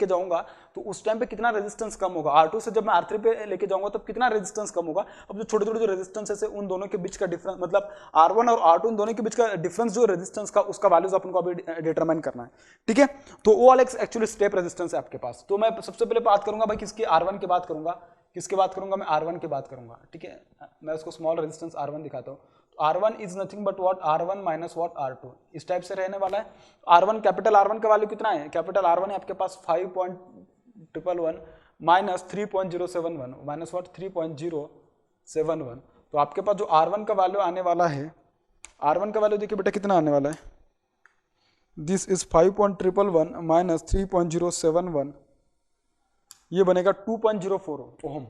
जाऊंगा तो उस टाइम पे कितना रेजिस्टेंस कम होगा, R2 से जब मैं R3 पे लेके जाऊंगा तब कितना रेजिस्टेंस कम होगा। अब जो छोटे छोटे जो रेजिस्टेंस है उन दोनों के बीच का डिफरेंस, मतलब R1 और R2 इन दोनों के बीच का डिफरेंस जो रेजिस्टेंस का, उसका वैल्यूज अपन को अभी डिटरमाइन करना है, ठीक है। तो वो वाला एक्चुअली स्टेप रेजिस्टेंस है आपके पास। तो मैं सबसे पहले बात करूंगा भाई किसकी, R1 की बात करूंगा, किसकी बात करूंगा मैं, R1 की बात करूंगा, ठीक है। मैं उसको स्मॉल रेजिस्टेंस R1 दिखाता हूँ। R1 is nothing but what, R1 minus what, R2, इस टाइप से रहने वाला है। R1 कैपिटल R1 का वैल्यू कितना है, कैपिटल R1 है आपके पास 5.111 माइनस 3.071 माइनस व्हाट 3.071। तो आपके पास जो R1 का वैल्यू आने वाला है, R1 का वैल्यू देखिए बेटा कितना आने वाला है, दिस इज 5.111 माइनस 3.071, ये बनेगा 2.04 ohm,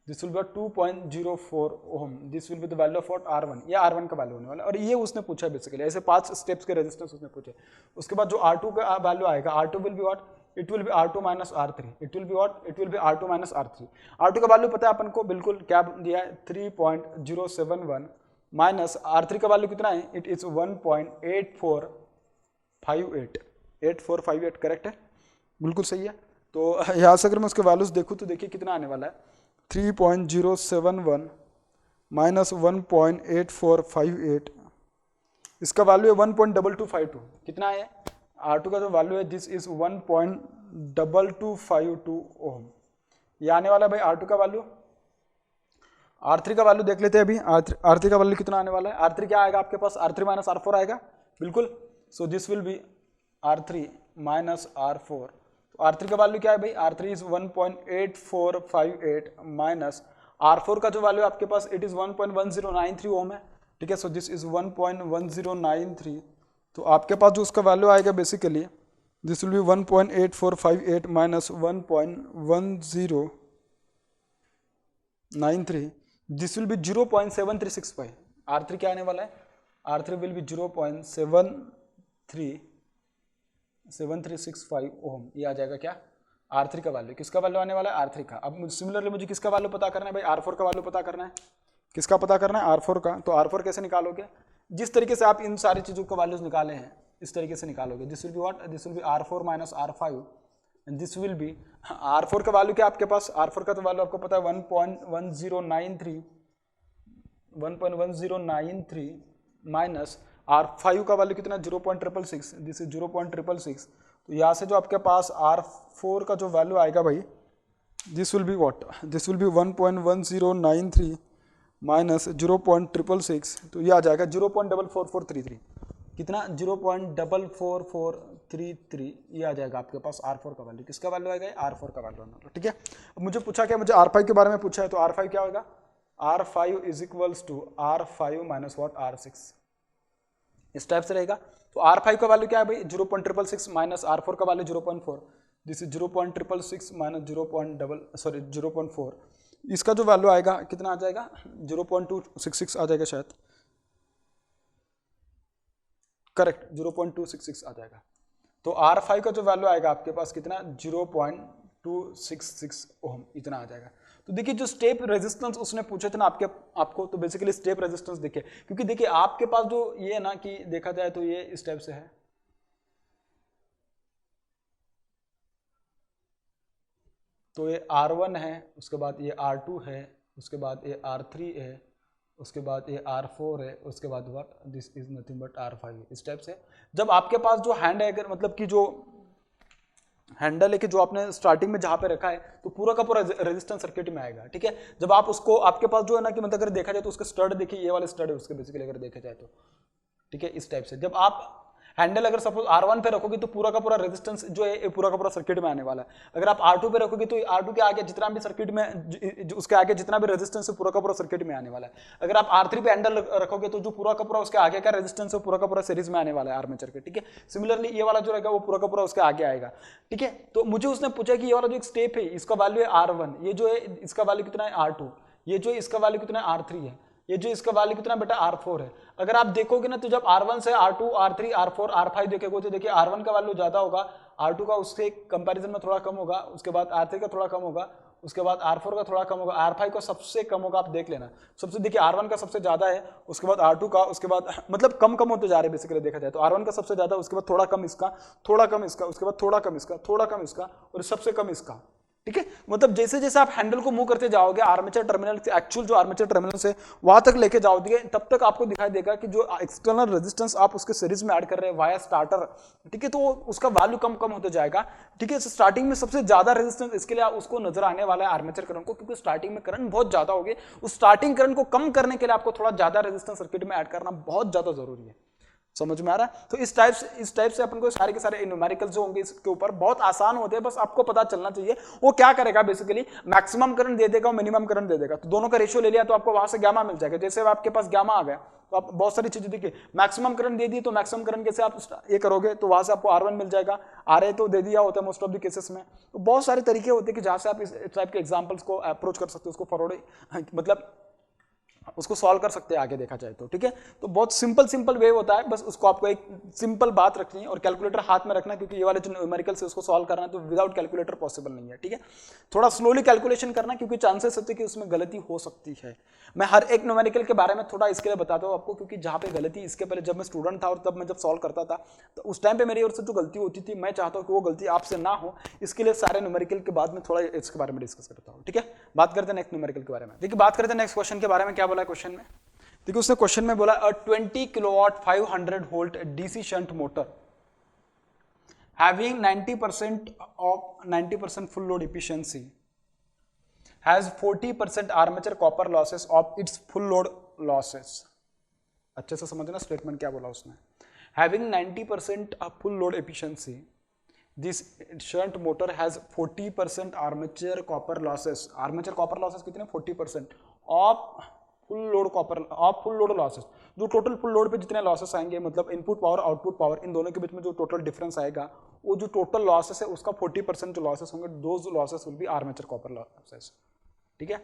this will be 2.04 ohm, this will be the value of what, R1, ये R1 का वैल्यू होने वाला है। और ये उसने पूछा बेसिकली, ऐसे 5 स्टेप्स के रेजिस्टेंस उसने पूछे। उसके बाद जो R2 का वैल्यू आएगा, R2 will be what, it will B R2 minus R3, it will be what, it will B R2 minus R3। R2 का वैल्यू पता है अपन को बिल्कुल, क्या दिया है 3.071 माइनस R3 का वैल्यू कितना है, इट इज 1.8458, करेक्ट है, बिल्कुल सही है। तो यहाँ से अगर मैं उसके वैल्यूज देखूँ तो देखिए कितना आने वाला है, 3.071 माइनस 1.8458, इसका वैल्यू है 1.2252, कितना है R2 का जो वैल्यू है, दिस इज 1.2252 ओम, ये आने वाला है भाई R2 का वैल्यू। R3 का वैल्यू देख लेते हैं अभी, R3 का वैल्यू कितना आने वाला है, R3 क्या आएगा आपके पास, R3 माइनस R4 आएगा, बिल्कुल। सो this will B R3 minus R4। तो R3 का वैल्यू क्या है भाई, R3 इज 1.8458 माइनस R4 का जो वैल्यू आपके पास, इट इज 1.1093 ओम है, ठीक है। So this is 1.1093। तो आपके पास जो उसका वैल्यू आएगा basically, this will B 1.8458 minus 1.1093, this will B 0.7365। R3 क्या आने वाला है, R3 विल बी 0.7365 ओम, ये आ जाएगा क्या, R3 का वैल्यू। किसका वैल्यू आने वाला है, R3 का। अब सिमिलरली मुझे किसका वैल्यू पता करना है भाई, R4 का वैल्यू पता करना है। किसका पता करना है, R4 का। तो R4 कैसे निकालोगे, जिस तरीके से आप इन सारी चीजों के वैल्यूज निकाले हैं इस तरीके से निकालोगे। This will be what, this will B R4 minus R5 and this will B, R4 का वैल्यू क्या आपके पास, R4 का तो वैल्यू आपको पता है 1.1093 माइनस R5 का वैल्यू कितना, 0.666, दिस इज 0.666। तो यहाँ से जो आपके पास R4 का जो वैल्यू आएगा भाई, this will be what, this will B 1.1093 minus 0.666, तो ये आ जाएगा 0.44433, कितना, 0.44433, ये आ जाएगा आपके पास R4 का वैल्यू। किसका वैल्यू आएगा, R4 का वैल्यू, ठीक है। अब मुझे पूछा क्या, मुझे R5 के बारे में पूछा है, तो R5 क्या होगा, R5 is equals to R5 minus what, R6, इस टाइप से रहेगा। तो R5 का वैल्यू क्या है भाई, 0.666 माइनस R4 का वैल्यू 0.4, दिस इज 0.666 माइनस 0.4, इसका जो वैल्यू आएगा कितना आ जाएगा, 0.266 आ जाएगा शायद, करेक्ट, 0.266 आ जाएगा। तो R5 का जो वैल्यू आएगा आपके पास कितना, 0.266 ओम, इतना आ जाएगा। तो देखिए जो स्टेप रेजिस्टेंस उसने पूछे थे ना आपको, तो बेसिकली स्टेप रेजिस्टेंस देखिए, क्योंकि देखिए आपके पास जो ये ना कि देखा जाए तो ये इस टाइप से है, तो ये R1 है, उसके बाद ये R2 है, उसके बाद ये R3 है, उसके बाद ये R4 है, उसके बाद what, this is nothing but R5, इस टाइप से। जब आपके पास जो हैंड है, अगर मतलब कि जो हैंडल है कि जो आपने स्टार्टिंग में जहां पे रखा है, तो पूरा का पूरा रेजिस्टेंस सर्किट में आएगा, ठीक है। जब आप उसको, आपके पास जो है ना कि मतलब अगर देखा जाए तो उसके स्टड देखिए, ये वाले स्टड है उसके बेसिकली अगर देखा जाए तो, ठीक है, इस टाइप से। जब आप हैंडल अगर सपोज R1 पे रखोगे तो पूरा का पूरा रेजिस्टेंस जो है पूरा का पूरा सर्किट में आने वाला है। अगर आप R2 पे रखोगे तो R2 के आगे जितना भी सर्किट में, उसके आगे जितना भी रेजिस्टेंस है पूरा का पूरा सर्किट में आने वाला है। अगर आप R3 पे हैंडल रखोगे तो जो पूरा का पूरा उसके आगे का रेजिस्टेंस है पूरा का पूरा सीरीज में आने वाला है आर्मेचर के, ठीक है। सिमिलरली ये वाला जो रहेगा वो पूरा का पूरा उसके आगे आएगा, ठीक है। तो मुझे उसने पूछा कि ये वाला जो एक स्टेप है इसका वैल्यू है R1, ये जो है इसका वैल्यू कितना है R2, ये जो इसका वैल्यू कितना है R3 है, ये जो इसका वैल्यू कितना बेटा R4 है। अगर आप देखोगे ना तो जब R1 से R2 R3 R4 R5 देखेंगे तो देखिए R1 का वैल्यू ज्यादा होगा, R2 का उससे कंपैरिजन में थोड़ा कम होगा, उसके बाद R3 का थोड़ा कम होगा, उसके बाद R4 का थोड़ा कम होगा, R5 का सबसे कम होगा, आप देख लेना। सबसे देखिए R1 का सबसे ज्यादा है, उसके बाद R2 का, उसके बाद मतलब कम कम होते जा रहे हैं बेसिकली देखा जाए तो। R1 का सबसे ज्यादा, उसके बाद थोड़ा कम इसका, थोड़ा कम इसका, उसके बाद थोड़ा कम इसका, थोड़ा कम इसका, और सबसे कम इसका। ठीक है, मतलब जैसे जैसे आप हैंडल को मूव करते जाओगे आर्मेचर टर्मिनल से, एक्चुअल जो आर्मेचर टर्मिनल से वहां तक लेके जाओगे, तब तक आपको दिखाई देगा कि जो एक्सटर्नल रेजिस्टेंस आप उसके सीरीज में ऐड कर रहे हैं वाया स्टार्टर, ठीक है, तो उसका वैल्यू कम कम होते जाएगा। ठीक है, स्टार्टिंग में सबसे ज्यादा रेजिस्टेंस इसके लिए उसको नजर आने वाला है आर्मेचर करंट को, क्योंकि स्टार्टिंग में करंट बहुत ज्यादा होगी। उस स्टार्टिंग करंट को कम करने के लिए आपको थोड़ा ज्यादा रेजिस्टेंस सर्किट में ऐड करना बहुत ज्यादा जरूरी है। समझ में आ रहा है? तो इस टाइप से अपन को सारे के सारे न्यूमेरिकल्स जो होंगे इसके ऊपर बहुत आसान होते हैं, बस आपको पता चलना चाहिए वो क्या करेगा। बेसिकली मैक्सिमम करंट दे देगा और मिनिमम करंट दे देगा, तो दोनों का रेशियो ले लिया तो आपको वहां से गामा मिल जाएगा। जैसे आपके पास गामा आ गया तो आप बहुत सारी चीजें देखिए, मैक्सिमम करंट दे दी तो मैक्सिमम करंट कैसे आप ये करोगे, तो वहां से आपको R1 मिल जाएगा, RA तो दे दिया होता है मोस्ट ऑफ द केसेस में। तो बहुत सारे तरीके होते हैं कि जहां से आप इस टाइप के एग्जांपल्स को अप्रोच कर सकते हो, उसको फॉरवर्ड मतलब उसको सॉल्व कर सकते हैं आगे देखा जाए तो। ठीक है, तो बहुत सिंपल वे होता है, बस उसको आपको एक सिंपल बात रखनी है और कैलकुलेटर हाथ में रखना है, क्योंकि ये वाले जो न्यूमेरिकल से उसको सॉल्व करना है तो विदाउट कैलकुलेटर पॉसिबल नहीं है। ठीक है, थोड़ा स्लोली कैलकुलेशन करना, क्योंकि चांसेस होते हैं कि उसमें गलती हो सकती है। मैं हर एक न्यूमेरिकल के बारे में थोड़ा इसके लिए बताता हूँ आपको, क्योंकि जहाँ पे गलती, इसके पहले जब मैं स्टूडेंट था और तब मैं जब सॉल्व करता था तो उस टाइम पे मेरी ओर से जो गलती होती थी, मैं चाहता हूँ कि वो गलती आपसे ना हो, इसके लिए सारे न्यूमेरिकल के बाद में थोड़ा इसके बारे में डिस्कस करता हूँ। ठीक है, बात करते हैं नेक्स्ट न्यूमेरिकल के बारे में। देखिए, बात करते हैं नेक्स्ट क्वेश्चन के बारे में। क्या बोला है क्वेश्चन में? देखिए, उसने क्वेश्चन में बोला 20 kilowatt 500 volt DC shunt motor having 90% full load efficiency has 40% armature copper losses of its full load losses। अच्छे से समझना स्टेटमेंट क्या बोला उसने। having 90% full load efficiency, this shunt motor has 40% armature copper losses। armature copper losses कितने? 40% of full load losses. जो total full load पे जितने लॉसेस आएंगे, मतलब इनपुट पावर आउटपुट पावर, इन दोनों के बीच में जो टोटल डिफरेंस आएगा, वो जो टोटल लॉसेस है उसका 40% जो लॉसेस होंगे, those losses will be armature copper losses. ठीक है,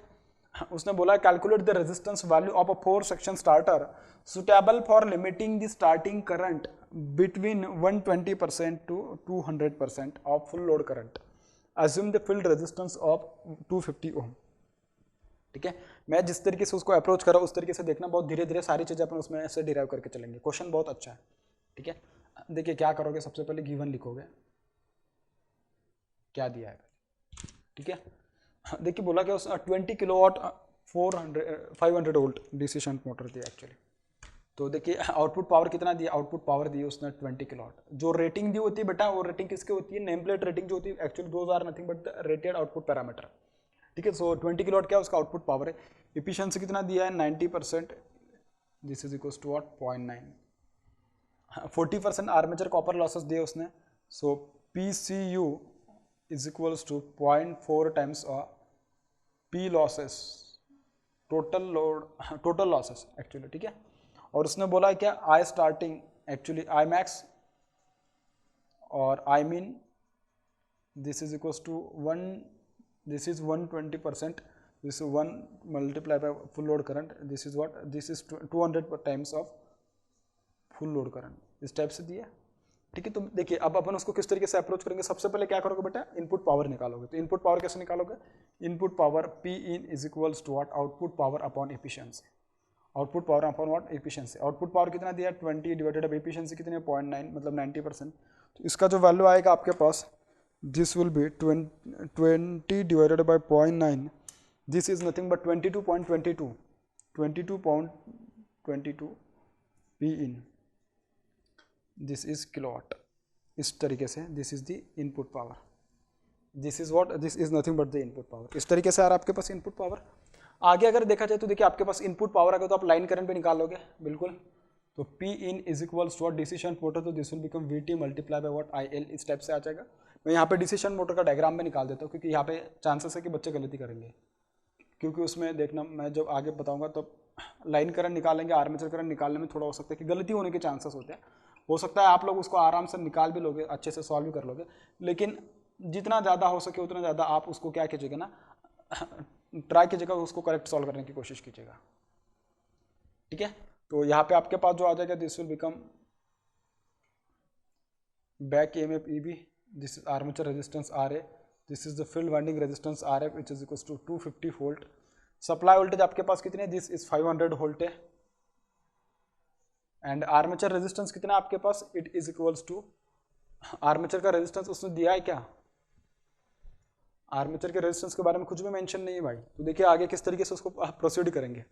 उसने बोला calculate the resistance value of a 4 section starter suitable for limiting the starting current between 120% to 200% of full load current. Assume the field resistance of 250 ohm. ठीक है, मैं जिस तरीके से उसको अप्रोच करा उस तरीके से देखना, बहुत धीरे धीरे सारी चीजें अपन उसमें ऐसे डिराइव करके चलेंगे। क्वेश्चन बहुत अच्छा है। ठीक है, देखिए क्या करोगे, सबसे पहले गिवन लिखोगे, क्या दिया है। ठीक है, देखिए बोला क्या, 20 kilowatt 500 volt DC shunt motor दी एक्चुअली। तो देखिए आउटपुट पावर कितना दिया, आउटपुट पावर दी उसने 20 किलोवाट। जो रेटिंग दी होती है बेटा, वो रेटिंग किसकी होती है? नेम प्लेट रेटिंग जो होती है actually, those are nothing but the rated output parameter. ठीक है, सो 20 किलोवाट क्या उसका आउटपुट पावर है। एफिशिएंसी कितना दिया है? 90%, this is equals to what? 0.9। 40% armature copper losses दिए उसने, so PCU is equals to 0.4 times P losses, total losses actually. ठीक है, और उसने बोला है क्या? I starting actually I max और I mean, this is equals to 1, this is 120%, this is 1 multiplied by full load current, this is what? This is 200 times of full load current। इस type से दिया। ठीक है, तो देखिए अब अपन उसको किस तरीके से अप्रोच करेंगे। सबसे पहले क्या करोगे बेटा? इनपुट पावर निकालोगे। तो इनपुट पावर कैसे निकालोगे? Input power P in is equals to what? Output power upon efficiency. Output power upon what? Efficiency. Output power कितना दिया? 20 डिवाइडेड बाई एफिशिएंसी कितनी है? 0.9, मतलब 90%। तो इसका जो वैल्यू आएगा आपके पास, this will be 20 divided by 0.9, this is nothing but 22.22 P in, this is kilowatt। इस तरीके से this is the input power, this is what? This is nothing but the input power। इस तरीके से आ रहा है आपके पास इनपुट पावर। आगे अगर देखा जाए तो देखिए आपके पास इनपुट पावर आ गया, तो आप लाइन करंट भी निकालोगे बिल्कुल। तो P in is equals to what? DC shunt motor, तो this will become VT multiply by what? IL। इस टाइप से आ जाएगा। मैं यहाँ पे डीसी शंट मोटर का डायग्राम में निकाल देता हूँ, क्योंकि यहाँ पे चांसेस है कि बच्चे गलती करेंगे, क्योंकि उसमें देखना मैं जब आगे बताऊंगा तो लाइन करंट निकालेंगे, आर्मेचर करंट निकालने में थोड़ा हो सकता है कि गलती होने के चांसेस होते हैं। हो सकता है आप लोग उसको आराम से निकाल भी लोगे, अच्छे से सॉल्व भी कर लोगे, लेकिन जितना ज़्यादा हो सके उतना ज़्यादा आप उसको क्या कीजिएगा ना, ट्राई कीजिएगा, उसको करेक्ट सॉल्व करने की कोशिश कीजिएगा। ठीक है, तो यहाँ पे आपके पास जो आ जाएगा, this will become back EMF EB this is armature resistance R A, this is the field winding resistance R F which is equal to 250 volt. Supply voltage आपके पास कितने है, दिस इज 500 वोल्ट है। एंड आर्मेचर रेजिस्टेंस कितना है आपके पास, it is equals to, armature का रेजिस्टेंस उसने दिया है क्या, आर्मेचर के रेजिस्टेंस के बारे में कुछ भी मेंशन नहीं है भाई। तो देखिए आगे किस तरीके से उसको प्रोसीड करेंगे,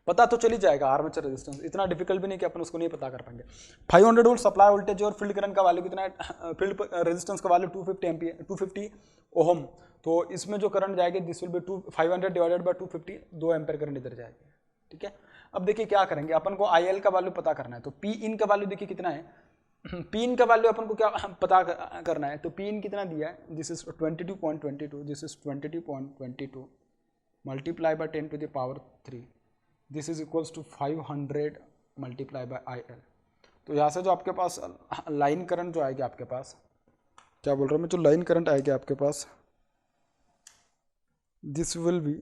पता तो चल ही जाएगा आर्मेचर रेजिस्टेंस, इतना डिफिकल्ट भी नहीं कि अपन उसको नहीं पता कर पाएंगे। 500 वोल्ट सप्लाई वोल्टेज और फील्ड करंट का वैल्यू कितना है, फील्ड रेजिस्टेंस का वैल्यू 250 एम्पियर 250 ओहम। तो इसमें जो करंट जाएगी this will be 500 divided bye 250, 2 ampere current इधर जाएगी, ठीक है। अब देखिए क्या करेंगे, अपन को आई एल का वैल्यू पता करना है। तो पी इन का वैल्यू देखिए कितना है, पी इन का वैल्यू अपन को क्या पता करना है। तो पी इन कितना दिया है, this is 22.22, this is 22.22 multiply by 10 to the power 3, this is equals to 500 multiply by I L. तो यहाँ से जो आपके पास लाइन करंट जो आएगी आपके पास, क्या बोल रहा हूँ मैं, जो लाइन करंट आएगी आपके पास, this will be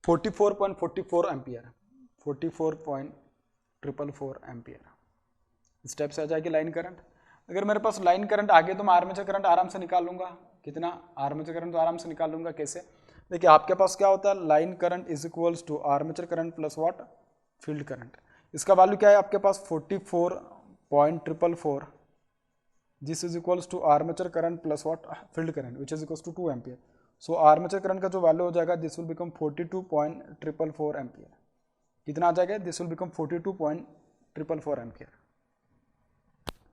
44.44 ampere, 44.444 ampere step से आ जाएगी लाइन करंट। अगर मेरे पास लाइन करंट आ गया तो मैं आर्मेचर करंट आराम से निकाल लूंगा, कितना, आर्मेचर करंट तो आराम से निकाल लूंगा। कैसे, देखिए आपके पास क्या होता है, line current is equals to armature current plus what, field current. इसका वैल्यू क्या है आपके पास 44.444, this is equals to armature current plus what, field current which is equals to 2 ampere. So armature current का जो वैल्यू हो जाएगा this will become 42.444 ampere. कितना आ जाएगा, दिस विल बिकम 42.444 एम्पियर,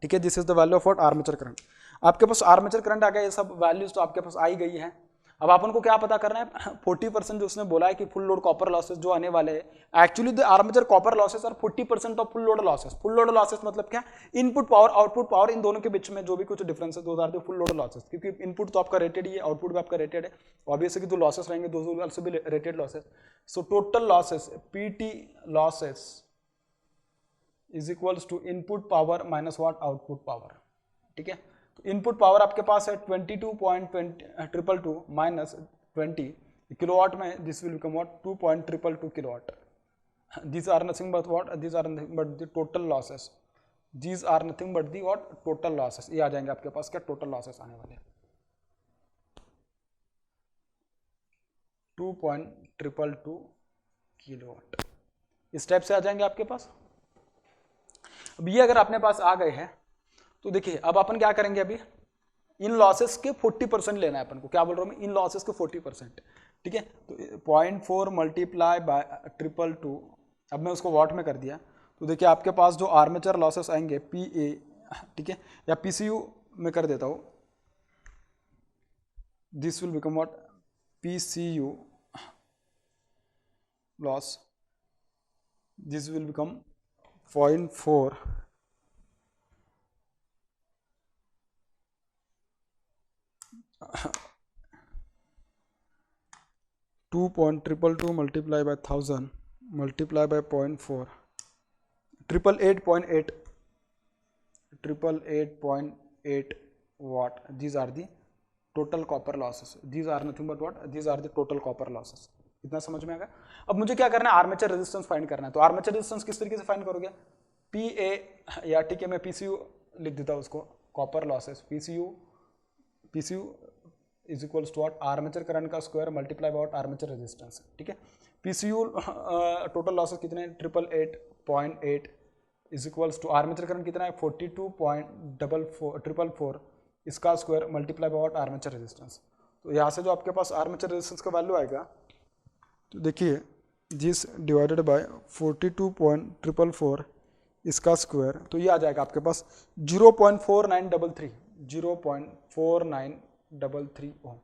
ठीक है। This is the value of what, armature current. आपके पास आर्मेचर करंट आ गया, ये सब वैल्यूज तो आपके पास आई गई है। अब अपन को क्या पता करना है, 40% जो उसने बोला है कि फुल लोड कॉपर लॉसेस जो आने वाले हैं, actually the armature copper losses और 40% of full load losses. Full load losses मतलब क्या, इनपुट पावर आउटपुट पावर, इन दोनों के बीच में जो भी कुछ डिफरेंस है, those are the full load losses. क्योंकि इनपुट तो आपका रेटेड ही है, आउटपुट भी आपका रेटेड है, ऑब्वियसली जो लॉसेस रहेंगे those will also be rated losses. So total losses, PT losses is equals to input power minus what, output power, ठीक है। तो इनपुट पावर आपके पास है 22.222 माइनस 20 किलोवाट में, this will become what, 2.222 kilowatt. These are nothing but what, these are nothing but the total losses, these are nothing but the what, total losses. ये आ जाएंगे आपके पास क्या, टोटल लॉसेस आने वाले 2.222 किलोवाट, इस स्टेप से आ जाएंगे आपके पास। अब ये अगर अपने पास आ गए हैं तो देखिए अब अपन क्या करेंगे, अभी इन लॉसेस के 40% लेना है अपन को। क्या बोल रहा हूं मैं, इन लॉसेस के 40%, ठीक है। तो 0.4 मल्टीप्लाई बाय 222, अब मैं उसको वॉट में कर दिया। तो देखिए आपके पास जो आर्मेचर लॉसेस आएंगे पी ए, ठीक है, या पीसीयू में कर देता हूं, this will become what, PCU loss, this will become 0.4 2.222 multiply by 1000 multiply by 0.4 888.8 watt. These are the total copper losses. These are nothing but what? These are the total copper losses. इतना समझ में आ गया। अब मुझे क्या करना है, armature resistance find करना है। तो आर्मेचर रेजिस्टेंस किस तरीके से फाइंड करोगे, पी ए, या ठीक है मैं पीसीयू लिख देता हूँ उसको, copper losses, PCU is equals to what, armature current का square multiply by armature resistance, ठीक है। पीसीयू टोटल लॉसेस कितने हैं, 888.8 is equals to armature current कितना है 42.444, इसका square multiply by armature resistance. तो यहाँ से जो आपके पास आर्मेचर रेजिस्टेंस का वैल्यू आएगा, तो देखिए जिस डिवाइडेड बाय 42.444 इसका स्क्वायर, तो ये आ जाएगा आपके पास 0.4933 0.4933 ओम,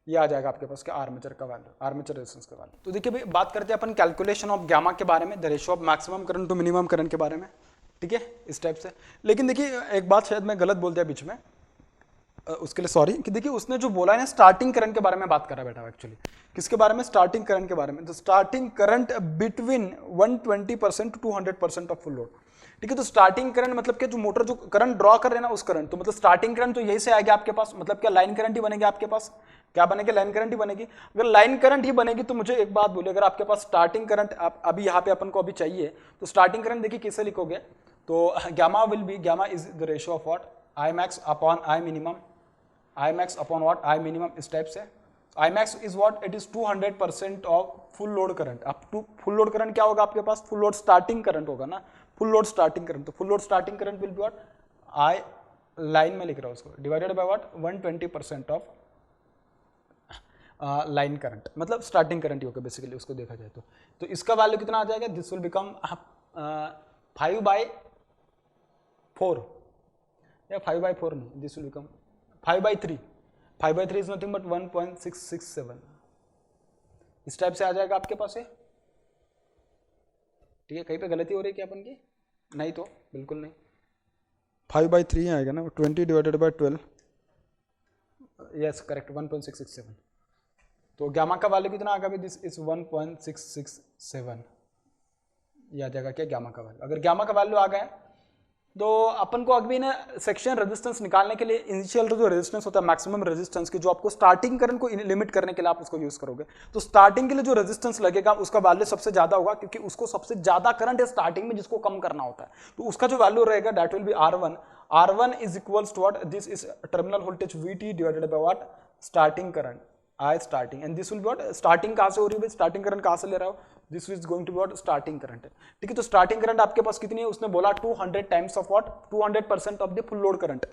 ये आ जाएगा आपके पास क्या, आर्मेचर का वैल्यू, आर्मेचर रेजिस्टेंस का वैल्यू। तो देखिए भाई बात करते हैं अपन कैलकुलेशन ऑफ गामा के बारे में, the ratio of maximum current to minimum current के बारे में, ठीक है, इस टाइप से। लेकिन देखिए एक बात शायद मैं गलत बोल दिया बीच में, उसके लिए सॉरी, कि देखिए उसने जो बोला है ना स्टार्टिंग करंट के बारे में बात कर रहा है बेटा, एक्चुअली किसके बारे में, स्टार्टिंग करंट के बारे में। तो starting current between 120% to 200% of full load, ठीक है। तो स्टार्टिंग करंट मतलब क्या, जो मोटर जो करंट ड्रॉ कर रहे हैं ना उस करंट, तो मतलब स्टार्टिंग करंट तो यही से आएगा आपके पास, मतलब क्या लाइन करंट ही बनेगी आपके पास, क्या बनेगी, लाइन करंट ही बनेगी। अगर लाइन करंट ही बनेगी तो मुझे एक बात बोलिए, अगर आपके पास स्टार्टिंग करंट अभी यहाँ पे अपन को अभी चाहिए, तो स्टार्टिंग करंट देखिए किसे लिखोगे, तो gamma will be, gamma is the ratio of what, I max upon I minimum, I max upon what, I minimum इस टाइप से. I max is what, it is 200% of full load current. अब to full load current क्या होगा आपके पास, full load starting current होगा ना, full load starting current. तो full load starting current will be what, I line में लिख रहा हूँ उसको, divided by what 120% of line current, मतलब स्टार्टिंग करंट ही होगा बेसिकली उसको देखा जाए तो इसका वैल्यू कितना आ जाएगा, दिस विल बिकम 5/4 या 5/4 नहीं, this will become 5/3. 5/3 is nothing but 1.667. इस टाइप से आ जाएगा आपके पास है. ठीक है, कहीं पे गलती हो रही है क्या अपन की, नहीं तो बिल्कुल नहीं, 5/3 आएगा ना, 20 डिवाइडेड बाय 12, यस करेक्ट 1.667. तो गामा का वैल्यू कितना आएगा, दिस इज 1.667. ये आ जाएगा क्या गामा का वैल्यू. अगर गामा का वैल्यू आ गया तो अपन को अभी ना सेक्शन रेजिस्टेंस निकालने के लिए इनिशियल जो रेजिस्टेंस होता है, मैक्सिमम रेजिस्टेंस की, जो आपको स्टार्टिंग करंट को लिमिट करने के लिए आप उसको यूज करोगे, तो स्टार्टिंग के लिए जो रेजिस्टेंस लगेगा उसका वैल्यू सबसे ज्यादा होगा, क्योंकि उसको सबसे ज्यादा करंट है स्टार्टिंग में जिसको कम करना होता है. तो उसका जो वैल्यू रहेगा that will be R1. R1 is equals to what, this is terminal voltage VT divided by what, starting current I starting, and this will be what, starting कहाँ से हो रही है, स्टार्टिंग करंट कहाँ से ले रहा हो, this is going to be what, starting current है. ठीक है, तो स्टार्टिंग करंट आपके पास कितनी है, उसने बोला 200 times of what, 200% of the full load current.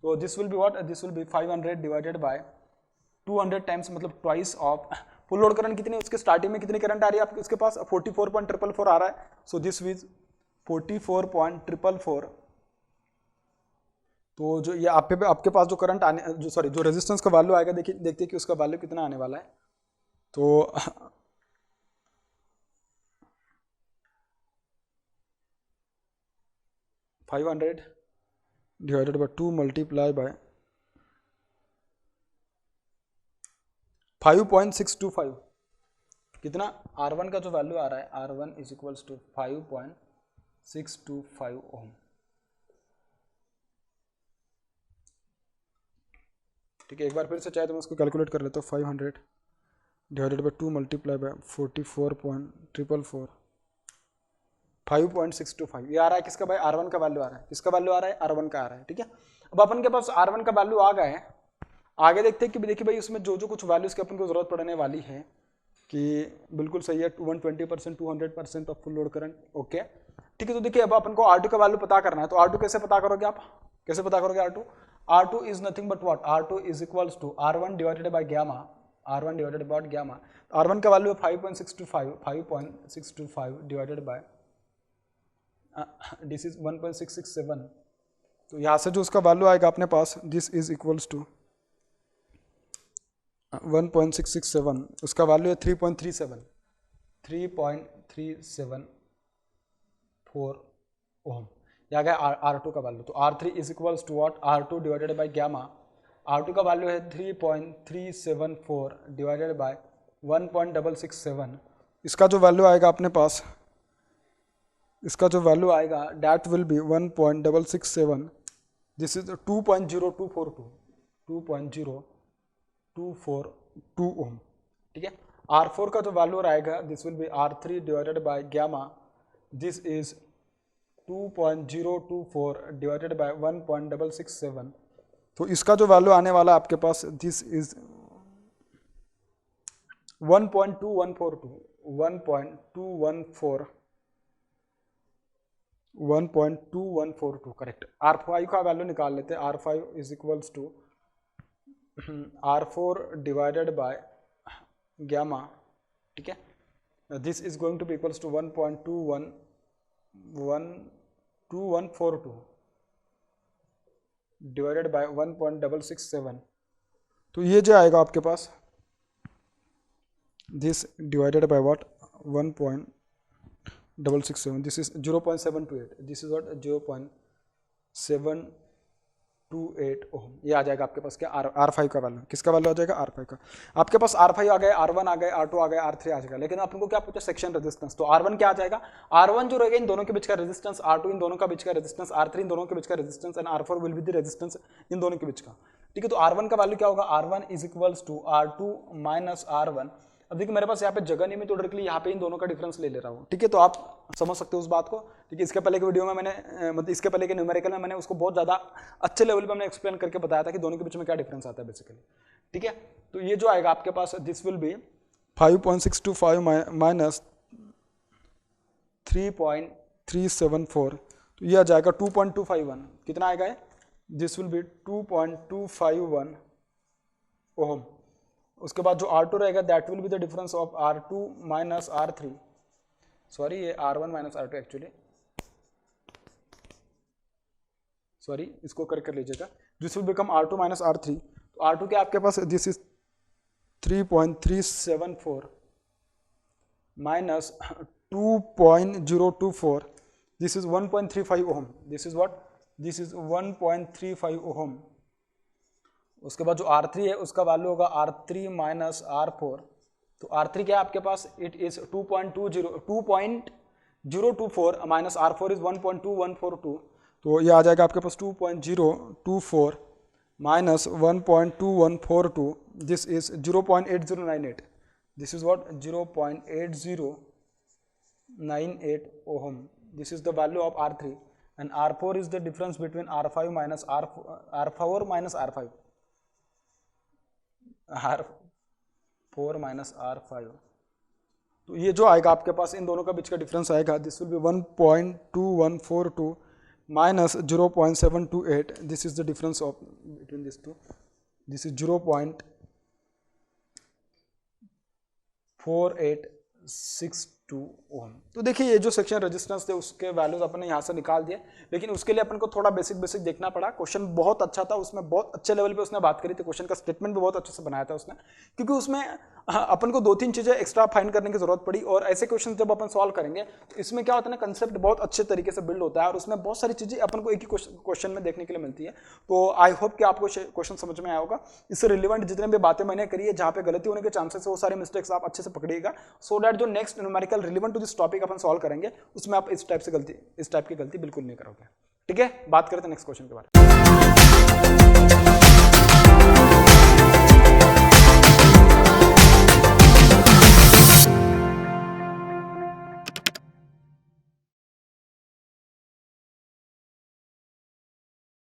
तो this will be what, this will be 500 divided by 200 times, मतलब twice of full load current. कितनी उसके स्टार्टिंग में कितनी करंट आ रही है आपके, उसके पास 44.444 आ रहा है. So this is 44.444. तो जो ये आपके पास जो करंट आने, जो सॉरी जो रेजिस्टेंस का वैल्यू आएगा, देखिए देखते हैं कि उसका वैल्यू कितना आने वाला है. तो 500 डिवाइडेड बाय 2 मल्टीप्लाई बाय 5.625, कितना R1 का जो वैल्यू आ रहा है, R1 इज इक्वल्स टू 5.625 ओम. ठीक है, एक बार फिर से चाहे तो मैं उसको कैलकुलेट कर लेता हूँ. 500 डिवाइडेड बाय 2 मल्टीप्लाई बाय 44.444, 5.625. ये आ रहा है किसका भाई, R1 का वैल्यू आ रहा है. किसका वैल्यू आ रहा है, R1 का आ रहा है. ठीक है, अब अपन के पास R1 का वैल्यू आ गया है. आगे देखते हैं कि देखिए भाई उसमें जो जो कुछ वैल्यूज की अपन को जरूरत पड़ने वाली है, कि बिल्कुल सही है 120%, 200% of full load current. Okay ठीक है, तो देखिए अब अपन को R2 का वैल्यू पता करना है. तो R2 कैसे पता करोगे आप, कैसे पता करोगे R2? R2 is nothing but what, R2 is equals to R1 divided by gamma, R1 divided by gamma. R1 का वैल्यू है 5.625 डिवाइडेड बाय दिस इज 1.667. तो यहाँ से जो उसका वैल्यू आएगा अपने पास, दिस इज इक्वल्स टू 1.667, उसका वैल्यू है 3.374 ओम. यहाँ गया R2 का वैल्यू. तो R3 is equals to what, R2 divided by gamma. R2 का वैल्यू है 3.374 डिवाइडेड बाय 1.667. इसका जो वैल्यू आएगा अपने पास, इसका जो वैल्यू आएगा that will B 1.667. This is 2.0242 ओम. ठीक है, R4 का जो वैल्यू आएगा, this will B R3 divided by gamma. This is 2.024 divided by 1.667. तो इसका जो वैल्यू आने वाला है आपके पास, दिस इज 1.2142 करेक्ट. R5 का वैल्यू निकाल लेते हैं. R5 is equals to R4 divided by gamma. ठीक है, this is going to be equals to 1.2142 divided by 1.667. तो ये जो आएगा आपके पास, this divided by what 1.667, this is 0.728, this is what 0.728 ohm. ये आ जाएगा आपके पास क्या, R5 का वैल्यू. किसका वैल्यू आ जाएगा, R5 का. आपके पास R5 आ गया, R1 आ गया, R2 आ गया, R3 आ जाएगा. लेकिन अपन को क्या पूछा, सेक्शन रेजिस्टेंस. तो R1 क्या आ जाएगा, R1 जो रहेगा इन दोनों के बीच का रेजिस्टेंस, R2 इन दोनों का बीच का रेजिस्टेंस, R3 इन दोनों के बीच का resistance, and R4 will be the resistance in दोनों के बीच का. ठीक है, तो R1 का वैल्यू क्या होगा, R1 is equals to R2 minus R1. अब देखिए मेरे पास यहाँ पे जगह नहीं, मैं तो डायरेक्टली यहाँ पे इन दोनों का डिफरेंस ले रहा हूँ, ठीक है। तो आप समझ सकते हो उस बात को, ठीक है। इसके पहले के वीडियो में मैंने मतलब इसके पहले के न्यूमेरिकल में मैंने उसको बहुत ज़्यादा अच्छे लेवल पे मैंने एक्सप्लेन करके बताया था कि दोनों के बीच में क्या डिफरेंस आता है बेसिकली, ठीक है। तो ये जो आएगा आपके पास, दिस विल बी 5.625 माइनस 3.374, तो ये आ जाएगा 2.251, कितना आएगा ये, दिस विल बी 2.251 ओम। उसके बाद जो R2 रहेगा that will be the difference of R2 minus R3, sorry ये R1 minus R2 actually, sorry इसको कर लीजिएगा, this will become R2 minus R3। तो R2 के आपके पास this is 3.374 minus 2.024, this is 1.35 ohm, this is what, this is 1.35 ohm. उसके बाद जो R3 है उसका वैल्यू होगा R3 माइनस R4, तो R3 क्या है आपके पास, it is 2.024 minus R4 is 1.2142, तो ये आ जाएगा आपके पास 2.024 minus 1.2142, this is 0.8098, this is what 0.8098 ohm, this is the value of R3 and R4 is the difference between R5 minus R4 minus R5, R4 minus R5। तो ये जो आएगा आपके पास इन दोनों का बीच का डिफरेंस आएगा, this will be 1.2142 minus 0.728, this is the difference of between this two, this is 0.4862 ohm. तो देखिए ये जो सेक्शन रेजिस्टेंस थे उसके वैल्यूज अपन ने यहाँ से निकाल दिए, लेकिन उसके लिए अपन को थोड़ा बेसिक देखना पड़ा। क्वेश्चन बहुत अच्छा था, उसमें बहुत अच्छे लेवल पे उसने बात करी थी, क्वेश्चन का स्टेटमेंट भी बहुत अच्छे से बनाया था उसने, क्योंकि उसमें अपन को 2-3 चीजें एक्स्ट्रा फाइंड करने की जरूरत पड़ी। और ऐसे क्वेश्चन जब अपन सॉल्व करेंगे तो इसमें क्या होता है ना, कंसेप्ट बहुत अच्छे तरीके से बिल्ड होता है और उसमें बहुत सारी चीजें अपन को एक ही क्वेश्चन में देखने के लिए मिलती है। तो आई होप कि आपको क्वेश्चन समझ में आया होगा। इससे रिलेवेंट जितने भी बातें मैंने करी है, जहाँ पे गलती होने के चांसेस है, वो सारे मिस्टेक्स आप अच्छे से पकड़िएगा, सो दैट जो next numerical relevant to this topic अपन सॉल्व करेंगे उसमें आप इस टाइप की गलती बिल्कुल नहीं करोगे, ठीक है। बात करते हैं नेक्स्ट क्वेश्चन के बारे में।